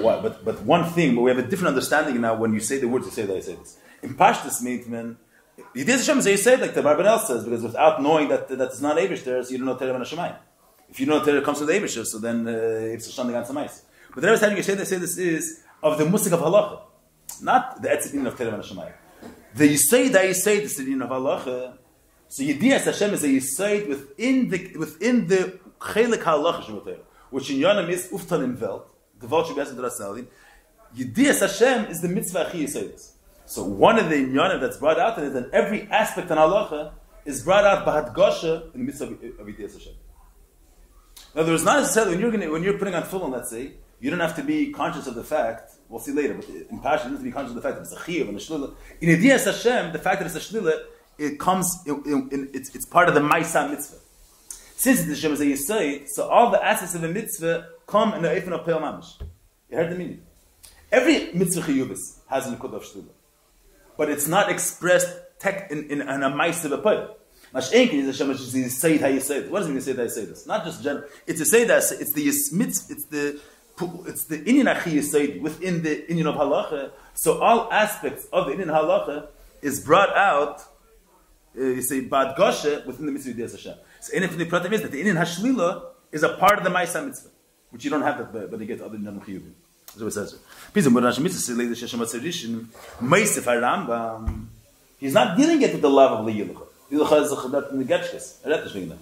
Why? But one thing, but we have a different understanding now when you say the words, you say that I say this. In Pashtus Meitman, Yidiyas Hashem is said like the Barbanel says, because without knowing that it's not Eivish there, so you don't know Terem and Hashemayim. If you know Terem comes from the Eivish, so then it's a Shandig and Samais. But the Rebbe is telling you, say this is of the Musik of Halacha, not the Etzidin of Terem and Hashemayim. The Yisaid that Yisaid is the Din of Halacha. So Yidiyas Hashem is a Yisaid within the Chelik Halacha Shemoteh. Which in Yonam is Uftan in Welt, the Welt should be asked to Rasalin. Yidiyas Hashem is the mitzvah Achi Yisayis. So one of the Yonam that's brought out in it, and every aspect in halacha is brought out Bahad Gosha in the mitzvah of Yidiyas Hashem. Now, there's not necessarily when you're putting on tefillin, let's say, you don't have to be conscious of the fact. We'll see later, but in Pasha, you don't have to be conscious of the fact that it's a chiyuv and a shlila. In Yidiyas Hashem, the fact that it's a shlila, it comes. It's part of the Maisa mitzvah. Since the Shem is a Yisayid, so all the aspects of the mitzvah come in the Eifin of Peil Mamish. You heard the meaning? Every mitzvah chiyubis has an Nekudah of Shlila. But it's not expressed in a Maisa of a Peil. Mash'enkin is a Shem is a Yisayid HaYisayid. What does it mean Yisayid HaYisayid? Not just general. It's a Yisayid HaYisayid. It's the Inyan Achi Yisayid within the Inyan of Halacha. So all aspects of the Inyan Halacha is brought out, you say, Bad Goshe within the mitzvah of Yidiyas Hashem. So, in the pratim is that the Inyan Hashlila is a part of the Maisa mitzvah, which you don't have that, but you get other than Chiyuvim. That's what it says. He's not dealing yet with the love of Le'ilucha. Le'ilucha is the Getchkes.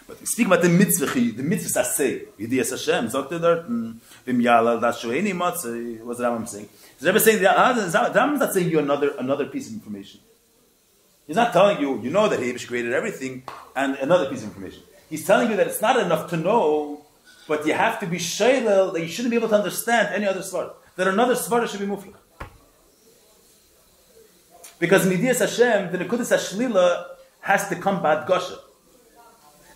But speaking about the mitzvah, the mitzvah say Yidiyas Hashem, sagt dort, Vim Yala, das Shoeni Matzah, what's the Rambam saying? The Rebbe is saying, the Rambam is not saying you another piece of information. He's not telling you, you know that Habish created everything, and another piece of information. He's telling you that it's not enough to know, but you have to be shaylel, that you shouldn't be able to understand any other svara. That another svara should be muflich. Because in Yidiyas Hashem, the Nekudas HaShlila has to come bad gosha.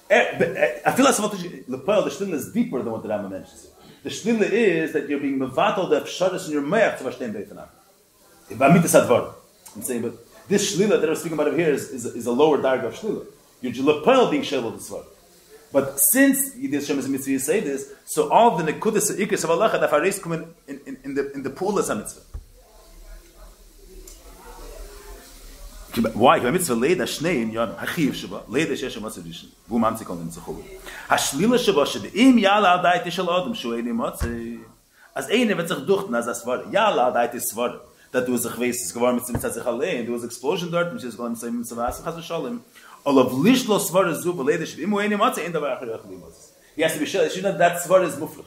I feel like the Shlila is deeper than what the Rambam mentions. The Shlila is that you're being mevatel the Efsharis in your me'ach to Vashtein Beitanam. Bamitas Advar. I'm saying, but this shlila that we're speaking about over here is a lower darga of shlila. You're lepel being shalom this one. But since Yidiyas Hashem is a mitzvah, you say this, so all the nekudas ikris of Allah that are come in the pool of mitzvah. Why? Because mitzvah leida shnei in yon hachiv sheba leida sheshem atzedishin vu mamzik on the tzachol. Hashlila sheba shedim yala adayt shel adam shoeni matzeh as eine wird sich duchten as asvar yala adayt svar. That there was a chveis geworden mit sich allein, there was an explosion dort, which is going to say mit Savas Chas Shalom. All of lishlo svar zu beledish im eine matze in der Barach Limos. He has to be sure that svar is muflich.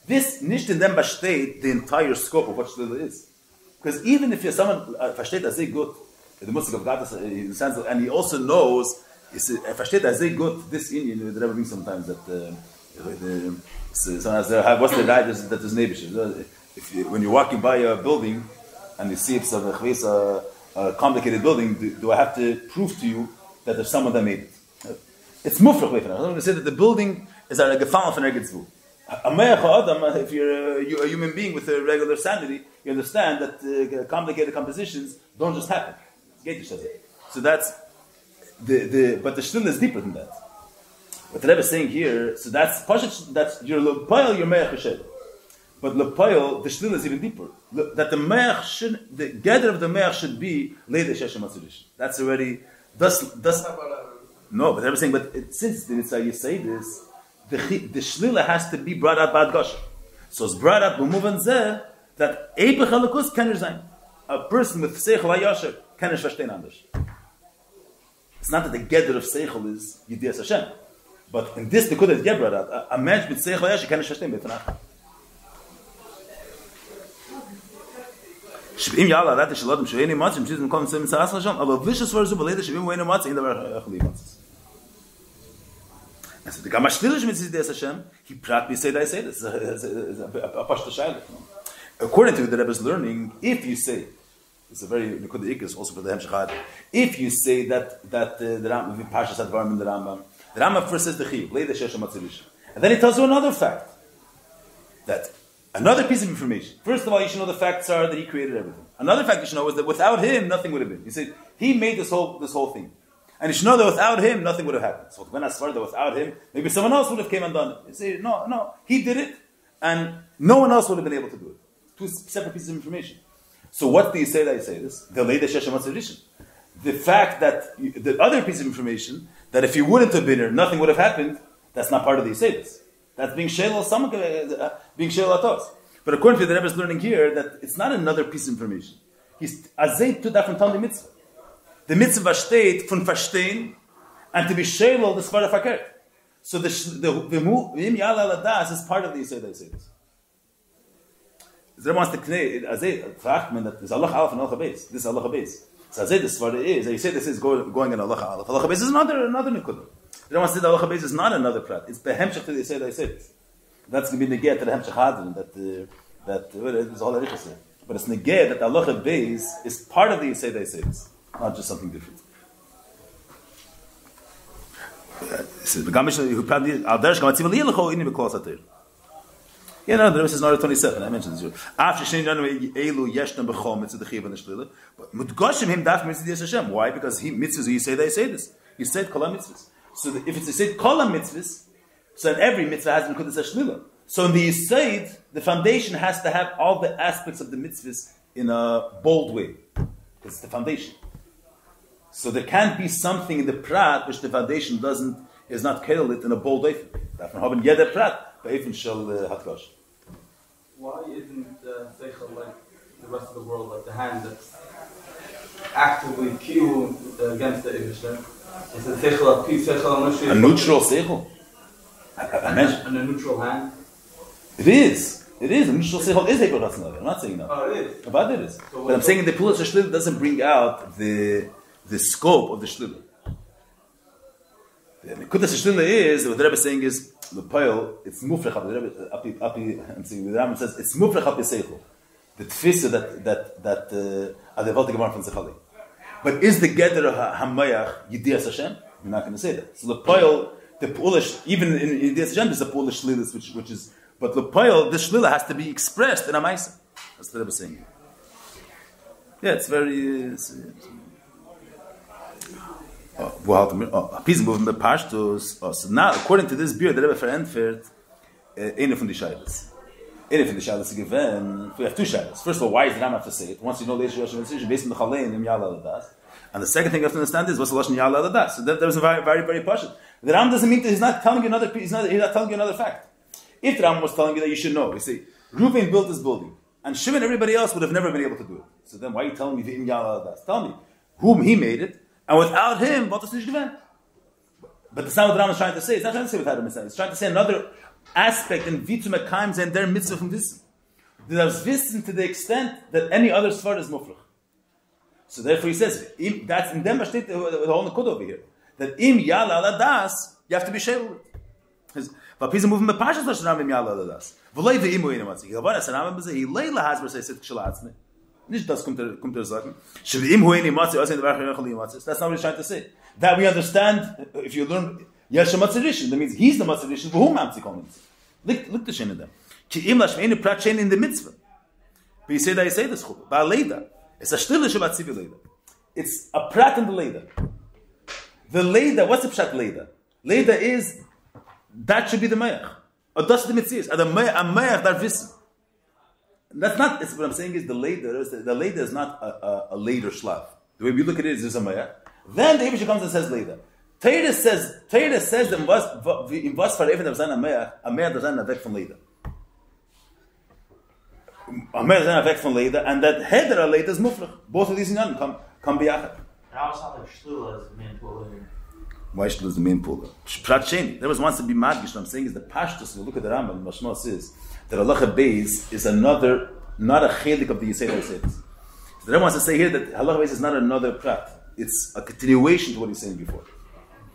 This nicht in them besteht the entire scope of what Shlila is. Because even if you're someone versteht as good, the Musik of God in the sense, and he also knows, versteht as good this Indian, the Rebbe brings sometimes that what's the right that is neighborhood. When you're walking by a building and you see it's a complicated building, do I have to prove to you that there's someone that made it? It's mufrach. I'm going to say that the building is a gefallen von Ergetzvu. If you're a human being with a regular sanity, you understand that complicated compositions don't just happen. So that's but the shtil is deeper than that. What the Rebbe is saying here, so that's your lepayel, your me'ach b'shed. But lepayel, the shtil is even deeper. That the me'ach should, the gather of the me'ach should be leida sheshem atzurish. That's already no. But the Rebbe is saying, but since the mitzvah you say this, the shlila has to be brought out bad gosha. So it's brought out b'muvan zeh that eipach halakus can resign. A person with seichel hayasher can verstehen anders. It's not that the gather of seichel is Yidiyas Hashem, but in this the could get brought out. A man with seichel hayasher can verstehen betanach. Shvim yala that shalodim sheini matzim shizim kolm sim sas lashon aber vicious for zubelede shvim weine matz in der achli matz. Also the gamashlish mit this Hashem he prat we say this is a pashto shayla. According to the Rebbe's learning, if you say it's a very good ikis also for the Hemshechad. If you say that the Rambam the Parshas Advarim in the Rambam first says the chiyuv leida shesh matzilish, and then he tells you another fact. That another piece of information. First of all, you should know the facts are that he created everything. Another fact you should know is that without him, nothing would have been. He said he made this whole thing, and you should know that without him, nothing would have happened. So when I started that without him, maybe someone else would have came and done it. You say no, he did it, and no one else would have been able to do it. Two separate pieces of information. So what do you say that you say this? The leida sheshem matzilish. The fact that the other piece of information that if you wouldn't have been here, nothing would have happened. That's not part of the Yisayis. That's being shelo atos. But according to the Rebbe's learning here, that it's not another piece of information. He's azay to that from the mitzvah. The mitzvah steht von verstehen and to be shelo the svara fakert. So the v'im yala ladas is part of the Yisayis. The Rebbe wants to connect azay fragment that is Allah Aleph and Allah Beis. This is Allah Beis. So azay the svara is. You say this is going in Allah Aleph. Allah Beis is another nekudah. The Rebbe wants to say that Allah Beis is not another prat. It's the hemshech to the Yisayis. That's going to be negate to the Hemshech Hadron, that is all that is. But it's negate that the Allah Beis is part of the Yisayis, not just something different. Yeah, no, the Rebbe says in order 27, I mentioned this. After Shein Elu Yeshna B'chol Mitzvah Dechiv and Shlila, but Mutgoshim him Daf Mitzvah Hashem. Why? Because he mitzvahs Yisayis. He said Kolam Mitzvahs. So if it's said Kolam Mitzvahs, so every mitzvah has Nekudas HaShlila. So in the Yisayid, the foundation has to have all the aspects of the mitzvahs in a bold way. It's the foundation. So there can't be something in the prat which the foundation is not kerelit in a bold way. Why isn't Seichel like the rest of the world, like the hand that's actively kiyu against the Ibishlim? Is it Seichel of peace, Seichel a neutral Seichel? And a neutral hand? It is. A neutral Seichel is Hebrew Ratzon. I'm not saying no. Oh, it is? But it is. So but I'm saying the Pulas HaShlila doesn't bring out the scope of the Shlila. The Nekudas HaShlila is, what the Rebbe is saying is, the Poil, it's Mufrech Api, I'm saying, the Rambam says, it's Mufrech Api Seichel. The Tfisa that Adevalti Gemara from Zechali. But is the Geder HaMayach Yidiyas Hashem? You're not going to say that. So the Poil, the Polish, even in Yidiyas Hashem, there's a Polish Shlilis, which is, but the Poil, the Shlila has to be expressed in a Maisa. That's what the Rebbe is saying. Yeah, it's very... a piece of the pashtos. So now, according to this beer, the Rebbe verantwortet eine von die Scheiles. Eine von die Scheiles given. We have two Scheiles. First of all, why is the Ram have to say it? Once you know the decision based on the Chalein im Yala Ladas. And the second thing you have to understand is what's the Lashon Yala Ladas. So that was a very, very, very pashut. The Ram doesn't mean that he's not telling you another. He's not telling you another fact. If the Ram was telling you that you should know, you say Reuven built this building, and Shimon and everybody else would have never been able to do it. So then, why are you telling me the im Yala Ladas? Tell me whom he made it. And without him, what is nicht. But that's not what the Rambam is trying to say. It's not trying to say without him. It's trying to say another aspect in Vitu Mekayim and their mitzvah from this. There's wissen to the extent that any other svar is mufrach. So therefore he says, that's in them steht the whole Nekud over here. That im yala ala das, you have to be shayl with it. But people moving the pashas of Rambam im yala ala das. V'lei ve'imu ina matzi. Gavar as Rambam bezeh, he leila has verse sit kshalatzme. Nicht das kommt sagen. Shvim hu ina matzi, also in the Baruch Yechali matzi. That's not what he's trying to say. That we understand, if you learn Yesha Matzidishin, that means he's the Matzidishin, whom Mamzi comments. Look the Shin in them. Ki im lashmeinu prat shein in the mitzvah. But you say that this chulu. Ba leida. It's a shtila shabat zivi leida. It's a prat in the leida. The leida, what's the pshat leida? Leida is, that should be the mayach. Or that's the mitzvah. A mayach dar wissen. That's not, what I'm saying is the leida is not a later shlav. The way we look at it is there's a mayach. Then the Ibishah comes and says later. Teira says that in was for even there was a mayach does not weg from later. A mayach does not weg from later, and that heder later is mufrach. Both of these in come biyachad. And I was like Shlula is the main puller here. Why Shlula is the main puller? Prat sheni. There was once to be madgish. What I'm saying is the pashtus. You look at the Rambam. Mashma says that Allah Beis is another, not a chelik of the Yisrael says. So the Rebbe wants to say here that halacha is not another prat. It's a continuation to what he's saying before.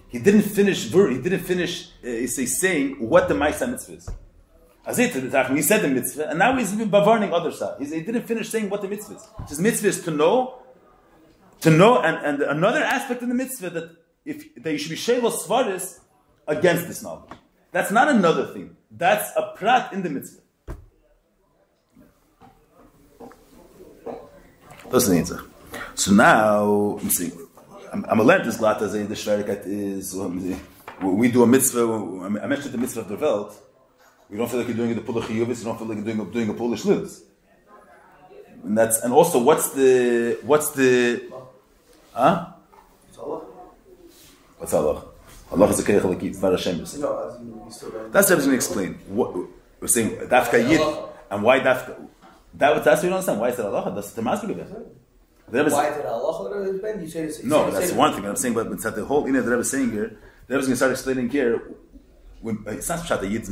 He didn't finish saying what the Ma'aseh mitzvah is. He said the mitzvah, and now he's bavarning other side. He didn't finish saying what the mitzvah is. His mitzvah is to know, and another aspect of the mitzvah that you should be shevel svaris against this knowledge. That's not another thing. That's a prat in the mitzvah. That's the answer. So now, I'm learning this glata as the shverikat is when we do a mitzvah. I mentioned the mitzvah of the Welt. You don't feel like you're doing the pull of chiyuvis. You don't feel like you're doing a pull of shlilus. And also what's the huh? What's Allah? Allah is a keich halakit. It's not a shem. That's what I was going to explain. What we're saying dafka yid and why dafka. That's what you don't understand. Why is it Allah? That's the master of it. Why is it Allah? No, that's one thing. I'm saying, but it's not the whole. The Rebbe is saying here. The Rebbe is going to start explaining here. When it's not pshat, a yid is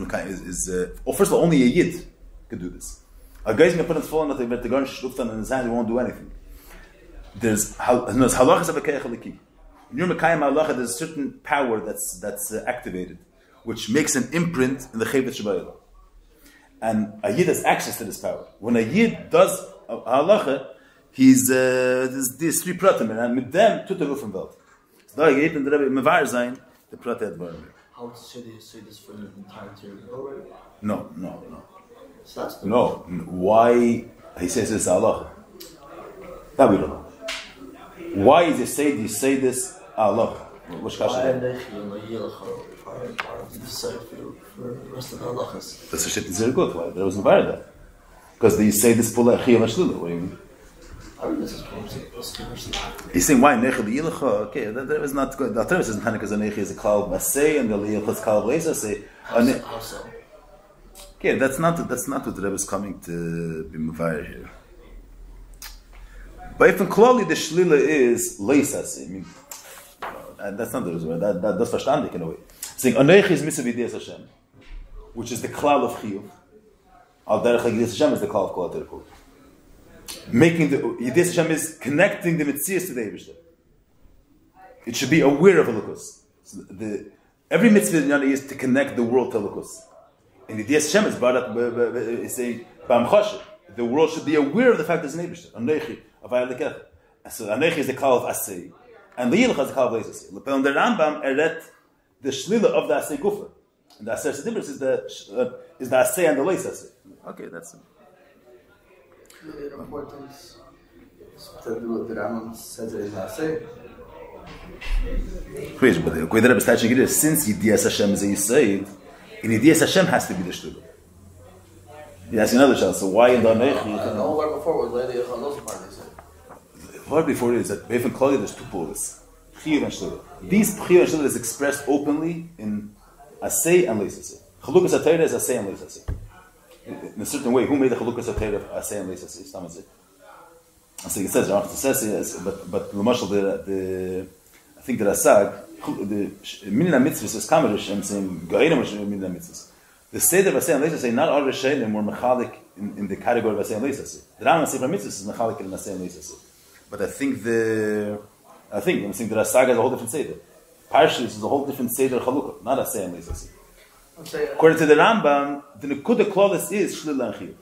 first of all, only a yid could do this. A guy's going to put his phone on the garnish shluchtan in his hand. He won't do anything. There's halachas of a keich halaki. In your mekayim halacha, there's a certain power that's activated, which makes an imprint in the chevet shabayla. And a yid has access to this power. When a yid does a halacha, he's these three pratim, and with them tut the from belt. So da geht in the Rebbe mevar zayin the pratim advarim. How should you say this for the entire already? No. So that's the No. Why he says this halacha? That we don't know. Why is he say this halacha? Which kasha? For the rest of the halachas. That's a shit is very good. Why there wasn't bar that? Because they say this pull achiyah mashlula. What do you mean? I mean, this is He's saying why nechel yilacha? Okay, that is not good. The alternative isn't because the nechel is a klal masay and the yilacha is klal leisa say. How so? Okay, that's not what the Rebbe is coming to be mufayir here. But if in klali the shlila is leisa, I mean, that's not the reason. That's verstandig in a way. Saying aneich is mitzvah yidiyas Hashem, which is the klal of chiyuv. Al derech yidiyas Hashem is the klal of kol haterikul. Making the yidiyas Hashem is connecting the mitzvahs to the Eibishter. It should be aware of Elokus. So every mitzvah in Yana is to connect the world to Elokus. And yidiyas Hashem is is saying b'amchashet. The world should be aware of the fact there's an Eibishter. Aneich avayah lekech. So aneich is the klal of asay, and the yilach is the klal of leisasay. Lepel the Rambam eret the shlila of the asay gufa, and the asay sedibris is the asay and the leisasay. Okay, that's it. The importance to do what the Rambam says it is asay. Crazy, but the way that I'm touching it is since yidiyas Hashem is a yisaid, in yidiyas Hashem has to be the shlila. He asks another child. So why in the aneich? The whole word before was later Yechalo's part. They said. The word before it is that Beifin Klali there's two poles. Chiyuv and Shlila. These Chiyuv and Shlila is expressed openly in Asay and Leisasay. Chalukas HaTeirah is Asay and Leisasay. In a certain way, who made the Chalukas HaTeirah of Asay and Leisasay? Stamazay. So it says, but L'mashal, I think the Rasag, the Minna Mitzvahs is Kamarish, I'm saying, Ga'erim is Minna Mitzvahs. The Seder of Asay and Leisasay, not all Rishayin were Mechalik in the category of Asay and Leisasay. The Rambam Sefer Mitzvahs is Mechalik in Asay and Leisasay. But I'm saying the Rasag has a whole different Seder. Parshas is a whole different Seder Chalukah, not Asay and Leisasay. According to the Rambam, the Nekuda Klolis is Shlila and Chiyuv.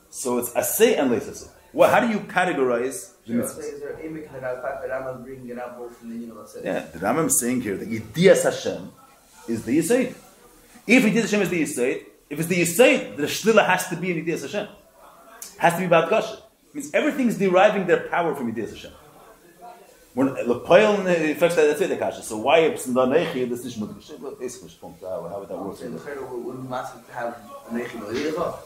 So it's Asay and Leisasay. How do you categorize the mitzvahs? Is there a image that the Rambam bringing it up both from the Yeah, the Rambam is saying here that Yidiyas Hashem is the Yisaid. If Yidiyas Hashem is the Yisaid, if it's the Yisaid, the Shlila has to be in Yidiyas Hashem. Has to be Ba'adgasha. Means everything is deriving their power from Yidiyas Hashem. When Lepoil affects that's it, the Kasha. So why it's in the Nechi, this is Mudgish? Basically, how would that work? Would we have a Nechi Ma'ilcha?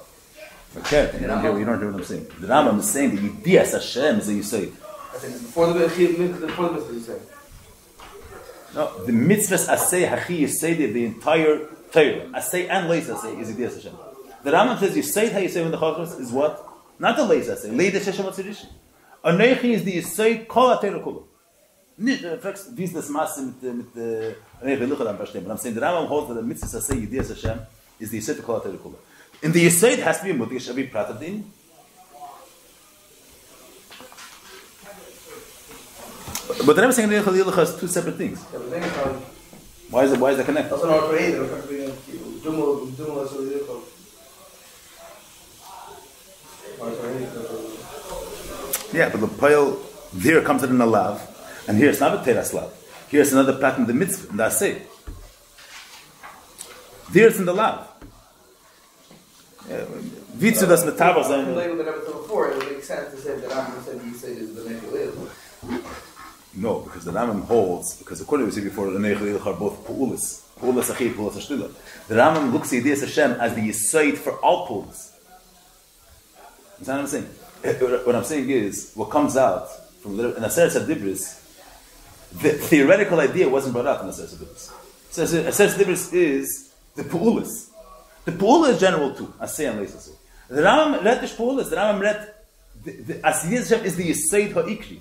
Okay, you don't hear what I'm saying. The Rambam is saying that Yidiyas Hashem is the Yisaid. Before the mitzvah, you say. No, the mitzvahs Asay Hachi Yisaid the entire Torah. Asay and Leis Asay is Yidiyas Hashem. The Rambam says Yisaid how you say when the Chachas is what? Not the Leis Asay. Leis Hashem Atzirish. Anechi is the Yisaid Kol HaTorah Kula. Nicht, wie ist das Maße mit Anechi Luchad am Verstehen. But I'm saying the Rambam holds that the mitzvahs Asay Yidiyas Hashem is the Yisaid Kol HaTorah Kula. In the Yisaid has to be a Mudgish Abi Pratadin. But the Rebbe is saying Neichel Yilucha is two separate things. Why is that connected? That's not created. Yeah, but the Poil there comes in a lav, and here it's not a teras lav. Here it's another plat in the mitzvah, in the asay. There it's in the lav. Vitzu das metavas From the Rebbe before, it would make sense to say that Rambam said you say this is the Neichel. No, because the Rambam holds, because according to what we said before, the Neichel Yilucha are both pu'ulis. Pu'ulis achid, pu'ulis ashtila. The Rambam looks at Yidiyas Hashem as the yisoid for all pu'ulis. That's what I'm saying. What I'm saying is, what comes out from the Aseret Dibris, the theoretical idea wasn't brought out in Aseret Dibris. So Aseret Dibris is the pu'ulis. The pu'ula is general too. Asay and leis asay. The Rambam read the pu'ulis. The Rambam read the Asiyas Hashem is the yisoid ha'ikri,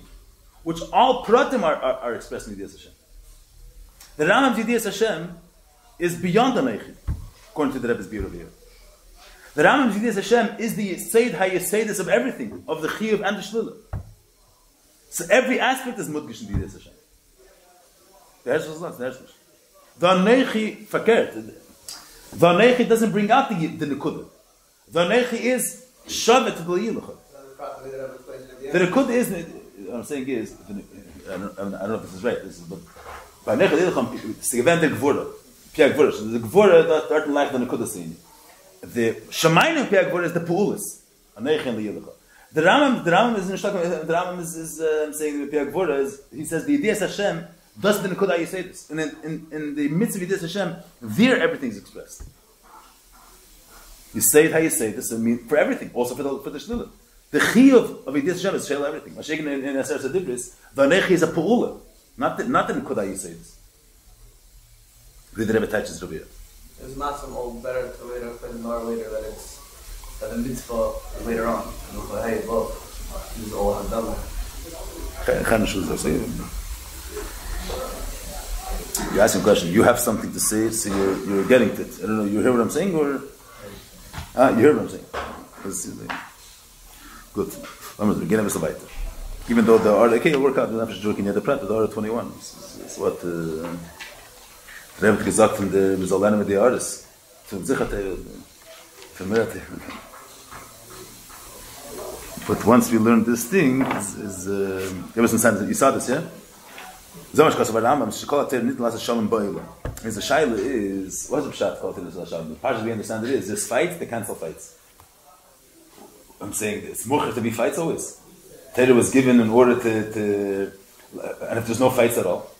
which all pratim are expressed in Yidiyas Hashem. The Rambam's Yidiyas Hashem is beyond the Neichid, according to the Rebbe's Biur over here. The Rambam's Yidiyas Hashem is the Yisaid HaYisaidus of everything, of the Chiyuv and the Shlila. So every aspect is Mudgish in Yidiyas Hashem. The Hershel is not, the Hershel. The Neichi fakert. The Neichi doesn't bring out the Nekudah. The Neichi is Shavet to the Yilucha. The Nekudah is, what I'm saying is, I don't know if this is right, but by Neichi Yilucha, it's the event of Gvura. Pia Gvura. So the Gvura, that like the Nekudah saying. The Shemayim Pia Gvura is the Pu'ulis. Neichi and the Yilucha. The Rambam is in Shlokim, the Rambam is saying the Pia Gvura is, he says the Yidiyas Hashem does the Nekudah Yisaidus. And in the midst of Yidiyas Hashem, there everything is expressed. Yisaid HaYisaidus, I mean, for everything, also for the Shlila. The Chiyuv of Yidiyas Hashem is Shel everything. Mashiach in Aseret Dibris, the Neichi is a Pu'ula, not the Nekudah Yisaidus. The Rebbe touches over here. There's not some old better to later explain more later that it's that the mitzvah is later on. And look like, hey, look, this is all Hadamah. You ask him a question. You have something to say, so you're getting to it. I don't know. You hear what I'm saying, or you hear what I'm saying? Good. Beginning with the weiter. Even though the order, okay, you'll work out. You're not joking. You're the prat. The order 21. It's what the Rebbe gesagt von der wir sollen mit der Artis. Zum Sicherheit vermehrt. But once we learn this thing, is give us some sense. You saw this, yeah? So much because Rambam Shikolat nit las shalom ba'ila. His shaila is what's the pshat called in the shalom? The part we understand it is this fight, they cancel fights. I'm saying it's more to be fights always. Torah was given in order to and if there's no fights at all.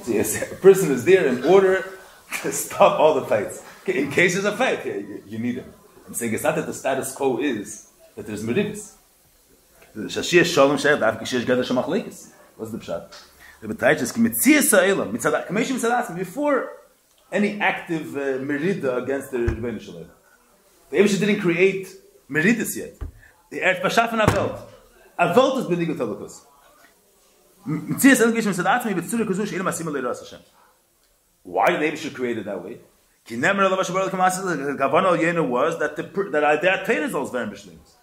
See, a person is there in order to stop all the fights. In case there's a fight, you need him. I'm saying it's not that the status quo is that there's meribis. Shashir shalom shayad afkishish gadol shamachlikis. What's the pshat? The betayches kimitzias ha'elam mitzadat kameshim mitzadat before any active merida against the Rebbeinu Shalom. The Eibusha didn't create meridis yet. The earth b'shafen avelt. Avelt is benigut halakus. Why did the Eibusha create it that way? The was that that Torah is very ambitious.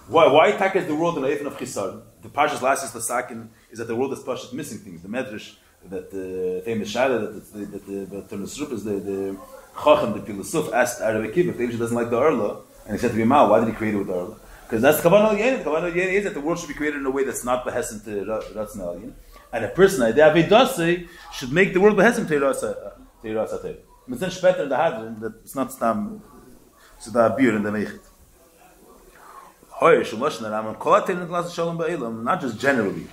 Why attack the world in the Eifin of Chisar? The Parshas Lasis Lasakin is that the world is Parshas missing things. The Medrash, that the famous Shaila, that the Turnusrup is the Chacham, the Philosoph asked Arabic Kiv if the Eibusha doesn't like the Arla, and he said to Bimal, why did he create it with the Arla? Because that's Kavanah Yenin. Kavanah Yenin is that the world should be created in a way that's not Behesem to Ratzon Alien. And a person, Avedase, should make the world Behesem to Ratzon. But then Shpeter in the Hadron, that it's not Stam, so the Abir in the Meichit. Not just generally.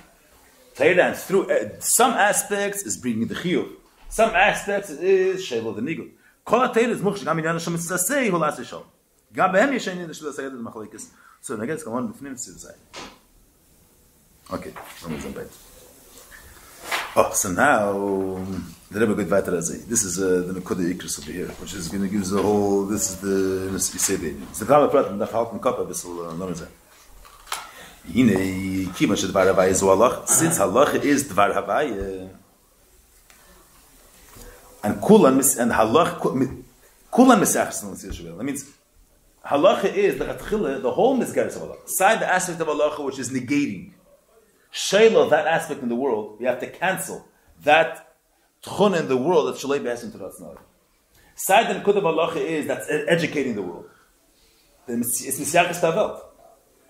Torah through some aspects is bringing the Chiyuv. Some aspects is Shelo the Nigul. Kol Torah is Mukhsh Gam Inyan Hashem Mitzasei Hu Las Yishol. Gam Behem Yeshen in the Shelo Sayed the Machlekes. So I guess come on befnim tzivzai. Okay, oh, so now the Rebbe good weiter as this is the Nekudah Ikris over here, which is going to give us the whole. This is the Yisedi. It's the Kala Prat. Da halten Kopf a bisschen noch sein. Hine kima shel Dvar Havaya zu Allah. Since Allah is Dvar Havaya, and Kulan and Halach Kulan misachs. That means. Halacha is the whole misgaris of halacha. Aside the aspect of halacha which is negating. Shayla, that aspect in the world, we have to cancel that tchun in the world that shalei be'esim to ratzonah. Side and kudav halacha is that's educating the world. It's misyachas ta'avelt.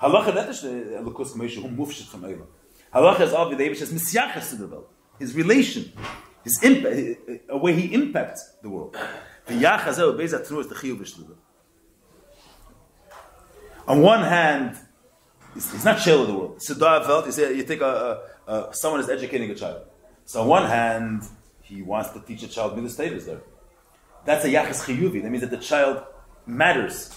Halacha that is lukus k'meishu hum mufshit from eilam. Halacha is obvious. It's misyachas to the world. His relation, his impact, a way he impacts the world. On one hand, it's not shell of the world. You take someone is educating a child. So on one hand, he wants to teach a child midas tavis there. That's a yachas chiyuvi. That means that the child matters,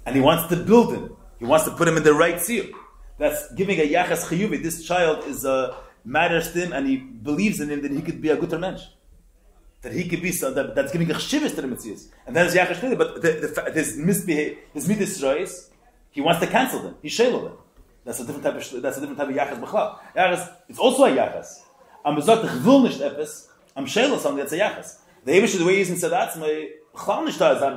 and he wants to build him. He wants to put him in the right seal. That's giving a yachas chiyuvi. This child is matters to him, and he believes in him that he could be a good mensch. That he could be that's giving a chshivas to the mitzvahs. And then it's yachas chiyuvi. But his midas reis, he wants to cancel them. He's shelo them. That's a different type of yachas b'chlal. Yachas, it's also a yachas. I'm bezot ich will nicht etwas. I'm shelo something that's a yachas. The Eibush, the way he's in Sadatz,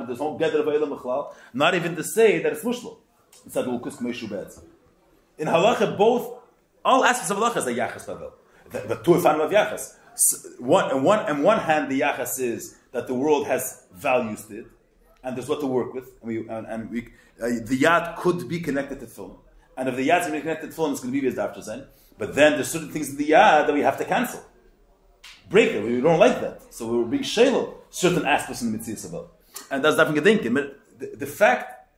there's no gather of Eilam B'chlal, not even to say that it's mushlo. It's not Lukus K'meishu Be'etzim. In halacha, all aspects of halacha is a yachas pavel. The two fan of yachas. On one hand, the yachas is that the world has values to it, and there's what to work with, and the yad could be connected to film, and if the yad's going to be connected to film, it's going to be based after Zen. But then there's certain things in the yad that we have to cancel. Break it. We don't like that. So we're being shaylo certain aspects in the mitzvah about. And that's nothing gedenken. But the fact,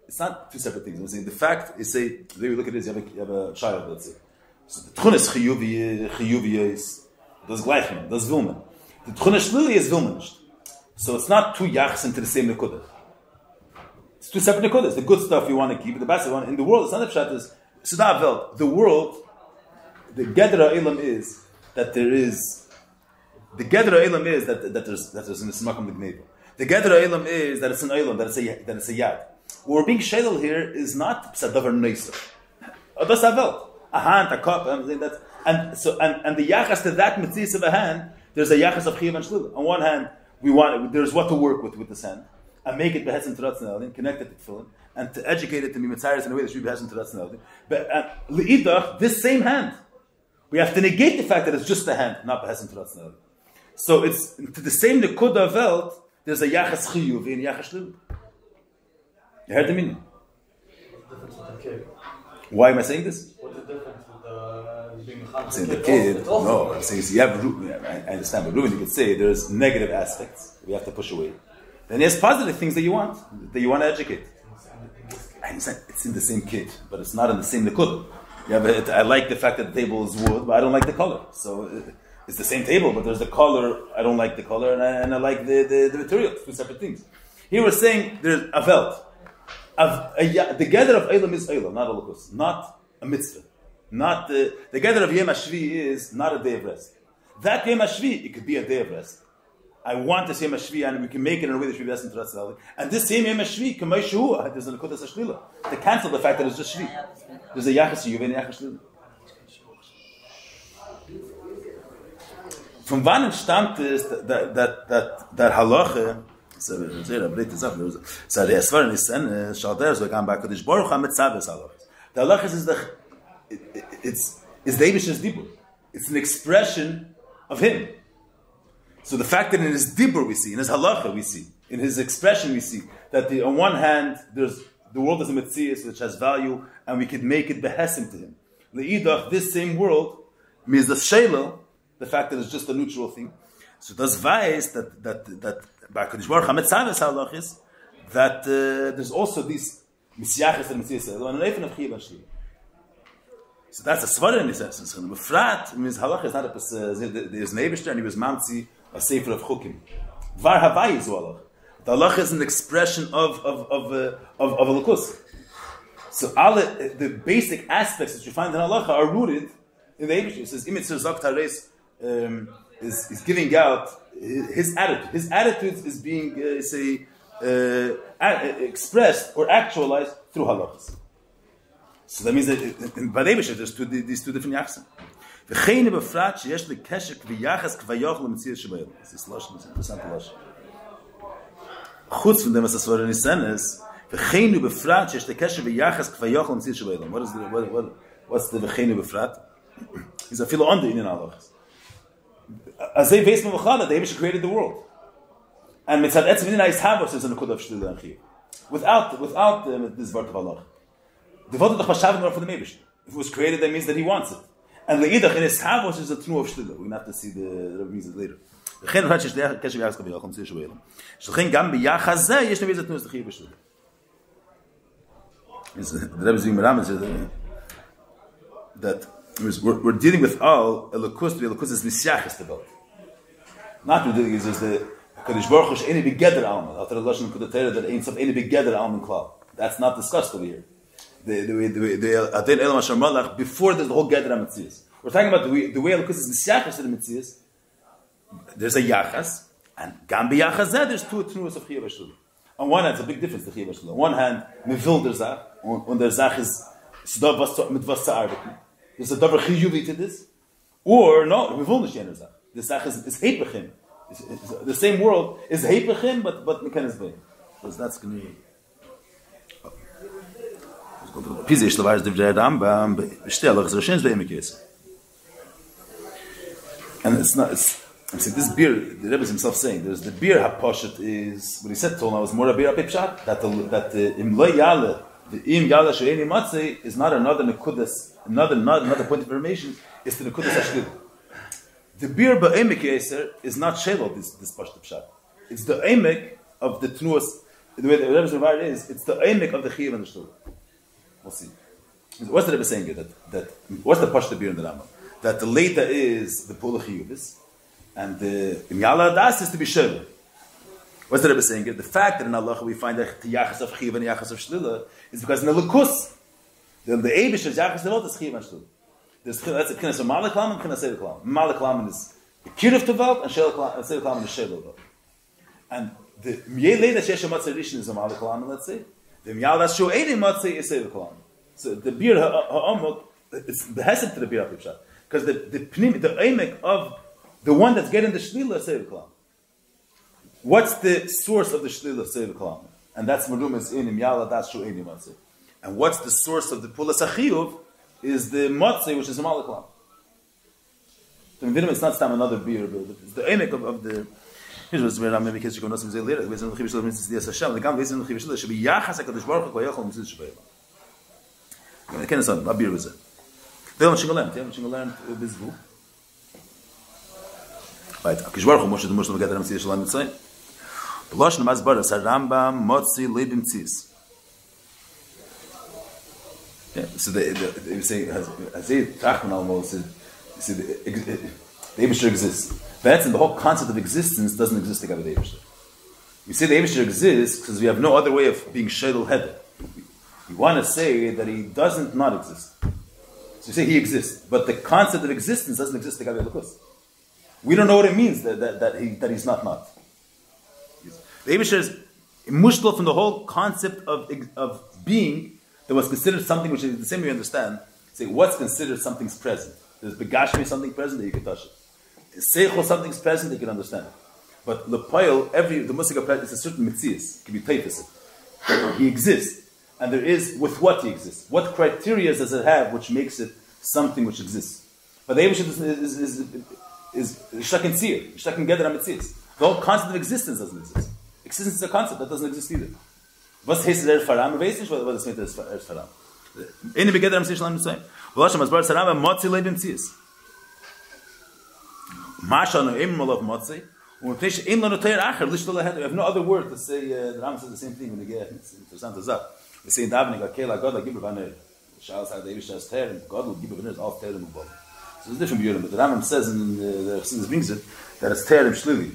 it's not two separate things. I'm saying the fact is, say, the way we look at it is you have a child, let's say. So the tchun is chiyuvi is, das gleichen, das will man. The tchun is lili is will man nicht. So it's not two yachs into the same nekudah. It's two separate nekudas. The good stuff you want to keep, but the bad stuff in the world, it's not a pshat is, Sudah Welt, the world, the gedra ilam is that there is the gedra ilam is that there's an ismakam l'gneva. The gedra ilam is that it's an ilam, that it's a yad. What we're being shadel here is not psadavar neisa. That's a welt, a hand, a cup, and the yachas to that mitzvah of a hand, there's a yachas of chiyav and shlila. On one hand, there's what to work with this hand, and make it behetzim teratzin connect it to tefillin, and to educate it to be mitzaris in a way that should be behetzim teratzin. But leidach, this same hand, we have to negate the fact that it's just a hand, not behetzim teratzin. So it's to the same nekuda welt. There's a yachas chiyuv and yachas shlilu. You heard the meaning? What's the difference with the kid? Why am I saying this? What's the difference with being I'm saying the kid. No, I'm saying you have. I understand, but Ruben, you could say there's negative aspects we have to push away. Then there's positive things that you want to educate. It's in the same kid, but it's not in the same nekuda. I like the fact that the table is wood, but I don't like the color. So. It's the same table, but there's the color. I don't like the color, and I like the material. Two separate things. Here we're saying there's a welt. The gather of Eilam is Eilam, not a lukus, not a mitzvah. Not the gather of Yom HaShvi is not a day of rest. That Yom HaShvi, it could be a day of rest. I want this Yom HaShvi, and we can make it in a way that should be best in Teratzah. And this same Yom HaShvi, Kamei Shuhu, there's a Nekudas HaShlila, to cancel the fact that it's just Shvi. There's a Yachas Yuv and Yachas Shlila. From wann entstand ist that halacha, so der Esvar is Shalder so gone back to the Baruch HaMetzaves halacha. The halacha is the Eibish's dibur. It's an expression of him. So the fact that in his dibur we see, in his halacha we see, in his expression we see that on one hand the world is a metzias which has value, and we could make it behesim to him. Leidach, this same world means the shelo. The fact that it's just a neutral thing. So das weiß that by Kodesh Baruch HaMetzaves halach is that there's also these misyachas and mitzvahs and an of chiyav and shlilu. So that's a svara in this essence. Befrat means halach is not there's Neibishter and he was mamtzi a sefer of chukim. Var havai is halach. The halach is an expression of a lukus. So all the basic aspects that you find in halacha are rooted in the Eibishter. It says imitzer zok tares. Is giving out his attitude. His attitude is being expressed or actualized through halachas. So that means that in Badebisha there's these two different yachsim. V'cheine befrat sheyesh lekeshek v'yachas k'vayoch l'metzias shebayel. This is lashon. It's interesting lashon. Chutz from them as a svara nisan is v'cheine befrat sheyesh lekeshek v'yachas k'vayoch l'metzias shebayel. What's the v'cheine befrat? He's a filo under in halachas. As they base mevachala, the Eibush created the world, and mitzad etzem in his havos is a nekuda of shlila and chiyuv. Without this word of Allah, the word of Hashavim for the Eibush. If it was created, that means that He wants it. And leidach in his havos is a tnu of shlila. We're going to have to see the reasons later. לכן אחד שיש דרך קשר ויחס כביכול, חומצי שבוילם. שלכן גם ביחס זה, יש נביא איזה תנוס לחייב בשביל. The Rebbe is doing Merama says that we're dealing with all Elokus, the Elokus is Nisyachis the belt. Not we're dealing with is the Kadosh Baruch Hu any begeder alma. After the Lashon Kudatera that ain't some any begeder alma klal. That's not discussed over here. The Adin Elam Hashem Malach before there's the whole Geder HaMetzias. We're talking about the way Elokus is Nisyachis to the Metzias. There's a Yachas, and Gam b'Yachas zeh, there's two Tnuas of Chiyuv HaShul. On one hand, it's a big difference, the Chiyuv HaShul. On one hand, Mevil der Zach, und der Zach is mit was zu arbeiten. There's a Dover Chiyuvi to this. Or, no, Mevil nicht jener Zach. The Zach is Heipechim. The same world is Heipechim, but Mekanis Bein. So that's going to be... Pizzi, ich lewaar, es divdei Rambam, bestellach, es Rashins be'emekes. And it's not... See, this beer, the Rebbe is himself saying, there's the beer haposhet is, what he said to him, was more a beer apipshat, that the im lo yale, the im yale she'eni matzei is not another nekudas, another point of information, is the nekudas hashtil. The beer ba'emek yeser is not shelo, this pashat pshat. It's the emek of the tnuas, the way the Rebbe's revived is, it's the emek of the chiv and the shtul. We'll see. What's the Rebbe saying here? That what's the pashat beer in the Rambam? That the later is the pula chiyuvis, and the Imyala Das is to be Sheva. What's the Rebbe saying here? The fact that in Allah we find the Yachas of Chiv and Yachas of Shlila is because in the Lukus, the Eibush is Yachas Levot is Chiv and Shlila. That's a Kines of Malaklam and Kines of Klam. Malaklam is the Kirif Tevot and Klam is Sheva. And the Myelei that Shesha Matzah Rishon is a Malaklam, let's say. The Imyala Das Sho'eni Matzah is Sheva Klam. So the beer ha'amok, it's the hesed to the beer ha'pipshat. Because the emek of the one that's getting the shlila Seiv Kalam. What's the source of the shlila Seiv Kalam? And that's Marumas in Imyala Das Shu'eni Matzeh. And what's the source of the Pulas HaChiyuv is the Matzeh, which is a Malaklam. So in it's not stam another beer, but it's the emek of the... Here's what's where I'm maybe kids going to say later. The Beis HaChiyuv means the Hashem. The Gam Beis HaChiyuv should be Yachas HaKadosh Baruch Hu V'Yachol Mitzvah Shebeilah. I can't say a beer with it. They don't learn. They don't learn this book. Right. Akish Baruch Hu Moshe the Moshe V'Geder HaMetzias Shalom Mitzvah. The Lashon Mazbar is Rambam Motzi Leibim Tzis. So they say as they Tachman almost the Eibusher exists. But the whole concept of existence doesn't exist together with the Eibusher. We say the Eibusher exists because we have no other way of being Shadol Heder. We want to say that he doesn't not exist. So we say he exists, but the concept of existence doesn't exist together with the Eibusher. We don't know what it means that he's not. The Eibusher is mushtal from the whole concept of being that was considered something which is the same way you understand. Say what's considered something's present. There's begashmi something present that you can touch it. Seichel something's present that you can understand it. But lepoil the musika present is a certain mitzias. It can be taifis. He exists, and there is with what he exists. What criteria does it have which makes it something which exists? But the Eibusher is shtakin tzir, shtakin geder mitzias. The whole concept of existence doesn't exist. Existence is a concept that doesn't exist either. Was heißt der Faram? Weiß nicht, was das mit der Faram. In the Begeder HaMetzias Shalom Mitzvah. V'lashem Mazbar Saram Motzi Leibim Tzis. Masha no Eim Malav Motzi. U'mepnei she'ein lo noteir acher lishlo leheder. We have no other word to say. The Ram says the same thing when they get. It's interessant as that. We say in davening, Akel HaGod HaGibur V'aner. Shal Sa'ad Eivish Shas Ter and God will give V'aner is all Ter and Mubal. So it's different beauty, but the Ram says in the Chassidus brings it that it's Ter and Shlili.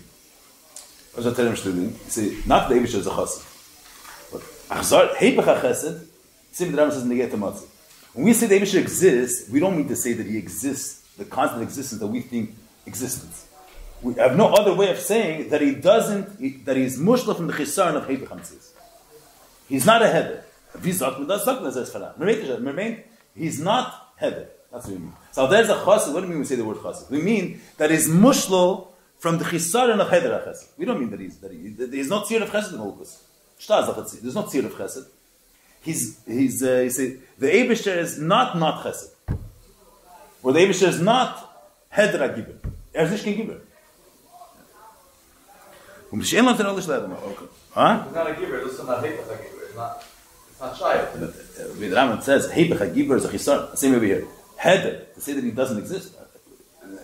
What's that Ter and Shlili? You say not the Eivish is a Chassid. Achzar, Heipach HaChesed, same the Rambam says in the Get HaMatzah. When we say the Eibusher exists, we don't mean to say that he exists, the constant existence that we think existence. We have no other way of saying that he doesn't, that he's mushla from the chisaron of Heipach HaMetzias. He's not a heder. He's not heder. That's what we mean. So there's a chassid. What do we mean when we say the word chassid? We mean that he's mushlo from the chisaron of heder HaChesed. We don't mean that he's not tzir of chesed in Holocaust. There's no tzir of chesed. He's the Eibusher is not chesed. Where the Eibishter is not Heder HaGibur. Is nicht kein Gibur. It's not a giver, it's not a giver. It's not shy. The Rambam says, Hebech HaGibur is a chisar. Same over here. Heder, to say that he doesn't exist.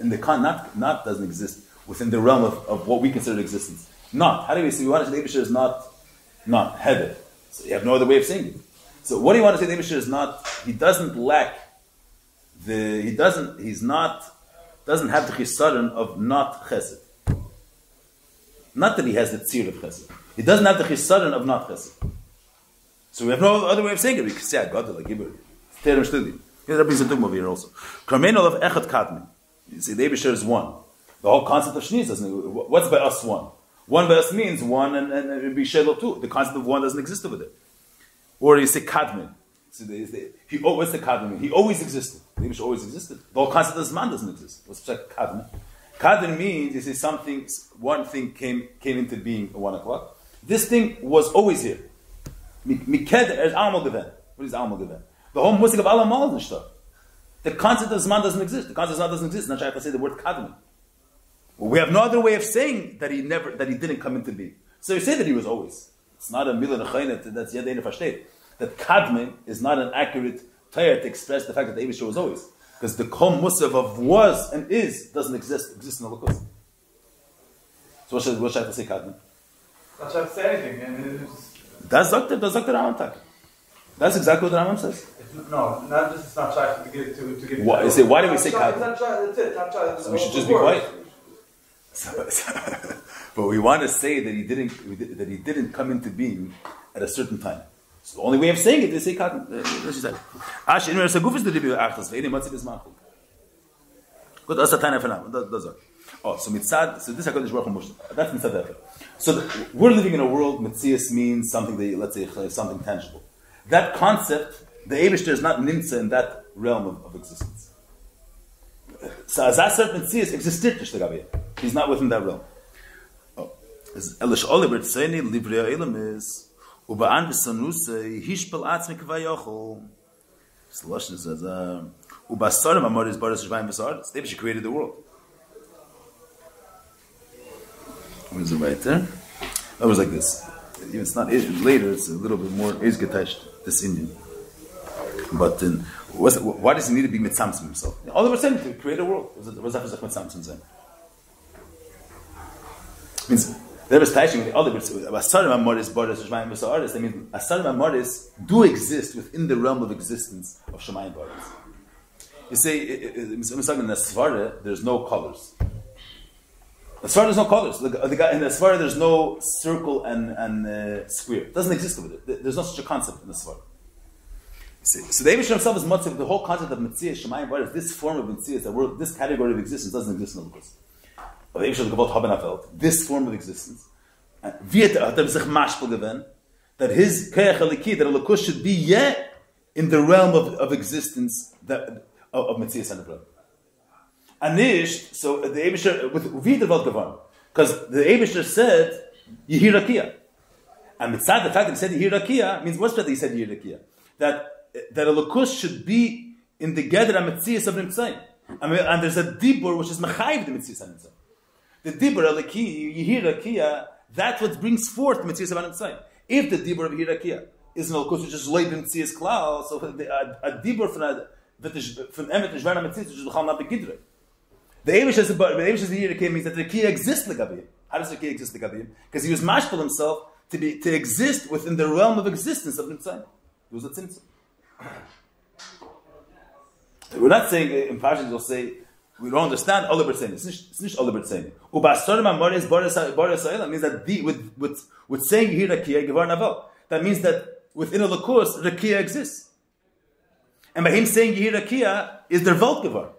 In the not doesn't exist within the realm of what we consider existence. Not. How do we say we want to say the Eibishter is not Heder? So you have no other way of saying it. So what do you want to say the Eibishter is not? He doesn't lack doesn't have the chisaron of not chesed. Not that he has the tzir of chesed. He doesn't have the chisaron of not chesed. So we have no other way of saying it. We can say Agadol HaGibur. Terem Shtili. That brings a dogma over here also. Karmeno of Echad Kadmin. You see, the Eibishter is one. The whole concept of Shni doesn't. What's by us one? One by us means one, and Bishelo too. The concept of one doesn't exist over there. Or you say Kadmin. So what's the Kadmin? He always existed. The Eibishter always existed. The whole concept of Zman doesn't exist. What's Kadmin? Kadmin means you say one thing came into being at 1 o'clock. This thing was always here. Miked is Almal Geven. What is Almal Geven? The whole musik of Alamal and stuff. The concept of Zman doesn't exist. The concept of Zman doesn't exist. Not sure I can say the word Kadmin. Well, we have no other way of saying that he didn't come into being. So you say that he was always. It's not a milah nechaynet. That's yadein versteht. That Kadmin is not an accurate tayar to express the fact that the Eibishter was always, because the kol musav of was and is doesn't exist in the Lukus. So what should I have to say Kadmin? Not trying to say anything. That's Dr. Rambam Tak. That's exactly what the Rambam says. No, not just it's not shy to give. Why do we say Kadmin? That's it. Not shy. So we should just be quiet. But we want to say that he didn't come into being at a certain time. So the only way of saying it is say Kadmin. Ash in Saguf is the Rebbe Achtas. Ve'ini Matzid is Machul. Good. That's the time for now. That's all. Oh, so mitzad. So this HaKadosh Baruch Hu Mushta. That's mitzad. So we're living in a world. Mitzias means something that, let's say, something tangible. That concept, the Eibishter is not nimtza in that realm of existence. So as that certain Mitzias existiert nicht dabei. He's not within that realm. Oh, as Elish Oliver Tzeni Livrei Elam is Uba'an v'Sanusei Hishpel Atzmi Kvayochol. So the Lashon says Ubasarim Amor is Baras Shvaim v'Sa'aretz. The Eibishter created the world. What is it right there? That was like this. It's not later. It's a little bit more Ezgeteshed, this Indian. But why does he need to be mitzamtzim himself? All of a sudden, to create a world. What's that for mitzamtzim saying? Means there was teaching with the other words. Asarim amoris boris shmayim v'sa'aretz. That means asarim amoris do exist within the realm of existence of shmayim boris. You say in the Svara there's no colors. The Svara there's no colors. The guy in the Svara there's no circle and square. It doesn't exist over there. There's no such a concept in the Svara. So the Eibishter himself is Matziv. The whole concept of Mitzvah, Shemayim Baris, this form of Mitzvah, this category of existence doesn't exist in the Lukus. The Eibishter is about Habenafeld. This form of existence, that his Keach Haliki, that a Lukus should be yet in the realm of existence of Mitzvah and the Anish, so the Eibishter with Vidaval Gavan, because the Eibishter said Yehirakia, and mitzad the fact that he said Yehirakia means what's that he said Yehirakia? That a Lukus should be in the Gedra Metzias of Nimtzayim. And there's a Dibur which is Mechayiv the Metzias of Nimtzayim. The Dibur Alaki, Yehirakia, that's what brings forth the Metzias of Nimtzayim. If the Dibur of Yehirakia is an Lukus which is Leib Metzias Klal, so a Dibur from Emet and Shvara Metzias which is L'chal not the Gidre. The Eivish as the Yehirakia means that the Rekia exists L'gabiyim. How does the Rekia exist L'gabiyim? Because he was mashpal himself to exist within the realm of existence of Nimtzayim. It was a tzimtzum. We're not saying in Parshas you'll say we don't understand Oliver saying it's not Oliver saying. Ubasorim amoris boris ha'elam means that with saying here rakia gevar navel. That means that within a Lukus rakia exists, and by him saying here rakia is der Welt gevar.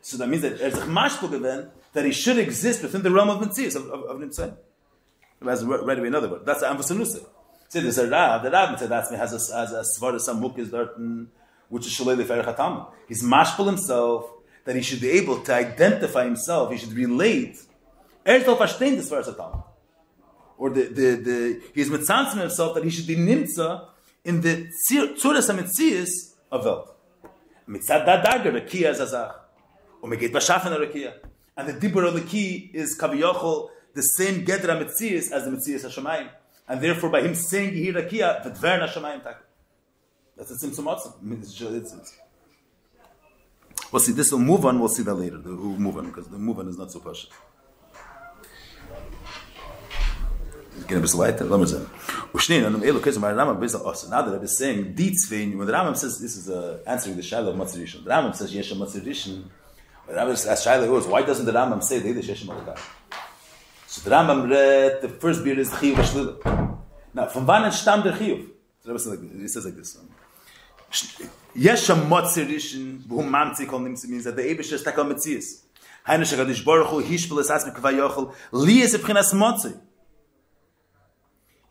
So that means that there's a mashpul given that he should exist within the realm of Mitzias of Nimtzayim. As right away another word. That's the Amvasanusa. Say there's a Rav. The Rav has a Svara Samukis Darton, which is Shalei Lefer Chatam. He's mashpul himself that he should be able to identify himself. He should relate. Soll verstehen das Svara Chatam. Or he's mitzantzim himself that he should be nimtza in the Tzuras HaMetzias of Welt. mitzad da dager rekia zazach, umeget bashafen rekia, and the dibur of the key is kaviyachol the same gedra mitzias as the mitzias hashamayim, and therefore by him saying Yehi Rakia, v'dver hashamayim tak. That's a tzimtzum atzim. We'll see. This will move on. We'll see that later. We'll move on because the move on is not so pashut. Gehen ein bisschen weiter. Lass mal sehen. Ushnein an dem Elokez my Rambam ein bisschen awesome. Now that I'm saying die Tzvein, when the Rambam says this is answering the Shaila of Matzah Rishon. The Rambam says Yesh Matzah Rishon. The Rambam asks Shaila goes, why doesn't the Rambam say the Yiddish Yesh Matzah? So the Rambam read the first beer is Chiyuv Shlila. Now from wann entstammt der Chiyuv? He says like this. Yesh Matzah Rishon who Mamtzi called him means that the Eibush is Takal Metzias. Heine Shagadish Baruch Hu Hishpel Es Asmi Kavayachol Li is a Pchinas Matzah.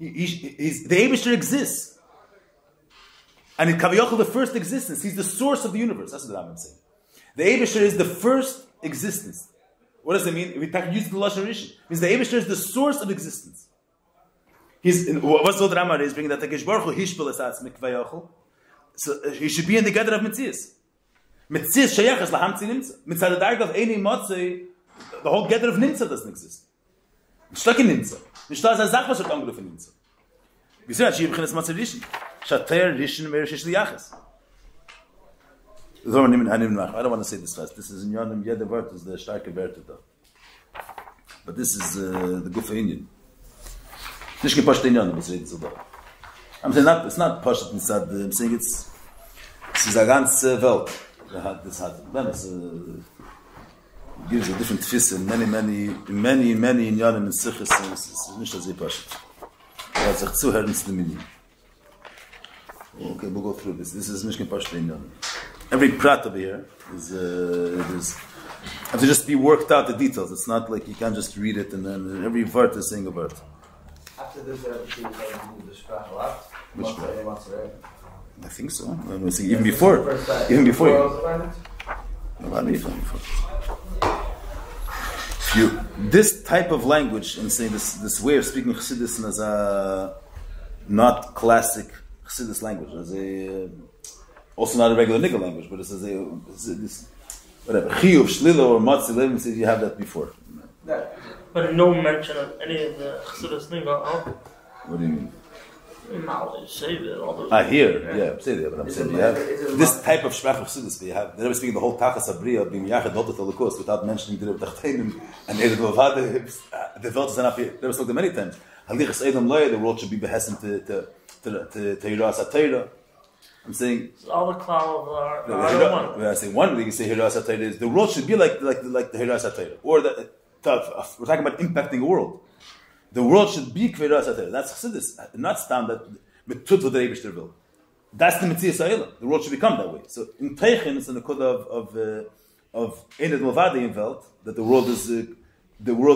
The Eibishter exists. And in Kaviyachol, the first existence, he's the source of the universe. That's what the Rambam is saying. The Eibishter is the first existence. What does it mean? If we use the Lashon Rishon, it means the Eibishter is the source of existence. What's the Rambam is bringing that Takesh Baruch Hu Hishpel Es Atzmi Kavayachol. So he should be in the gather of Metzias. Metzias Shayachas Lahamtzi Nimtza. Mitzad the dark of Eini Motzei, the whole gather of Nimtza doesn't exist. Stuck in Nimtza. Nicht da ist eine Sache, was wird angerufen in uns. Wir sehen, dass hier beginnt es Matzah Rishon. Shater Rishon mehr Shish Liyachas. I don't want to say this fast. This is in Yonim, jeder Wort is the starke Werte da. But this is the Gufa Indian. Nicht gepasht in Yonim, was redet so da. I'm saying it's not pasht inside, I'm saying it's a ganze Welt. This hat. Then it's gives a different tfis in many in Yonim and Sichis, it's nicht as pasht. It's sich zuhören zu dem Indian. Okay, we'll go through this. This is Mishkin Pashto in Yonim. Every prat over here is have to just be worked out the details. It's not like you can't just read it and then every word is saying a word. After this, the Sprach a lot. Which word? I think so. Even before. This type of language, I'm saying this way of speaking Chassidus as a not classic Chassidus language, as a also not a regular nigger language, but it's this whatever Chiyuv, Shlila, or Matzi Levin says you have that before. But no mention of any of the Chassidus nigger. What do you mean? Say that all those. Here, say that. But I'm saying you have this type of Sprach of Chassidus. They're never speaking the whole Tachas Abriya being Yachad Hotat Holocaust without mentioning the Tachtenim and Levavade. The Welt is enough here. They never spoke them many times. Halichas Edom Loy, the world should be behessen to Hiras HaTeira. I'm saying all the clouds are one. When I say one, you say Hiras HaTeira is the world should be like the Hiras HaTeira, or we're talking about impacting a world. The world should be Kveras HaTeira. That's Chassidus, not stand that mit tut what the Eibishter will. That's the Metzias Ha'elam. The world should become that way. So in Teichen, it's in the code of Einad Movadi in Welt that the world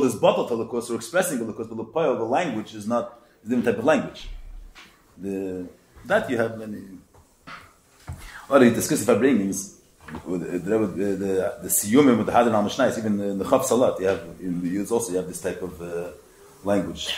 is bottled Holocaust or expressing Holocaust, but the language is not a different type of language. That you have many. Or the discussive upbringings, the Siyumim with the Hadran al Mishnais, even in the Chav Salat, you have this type of language.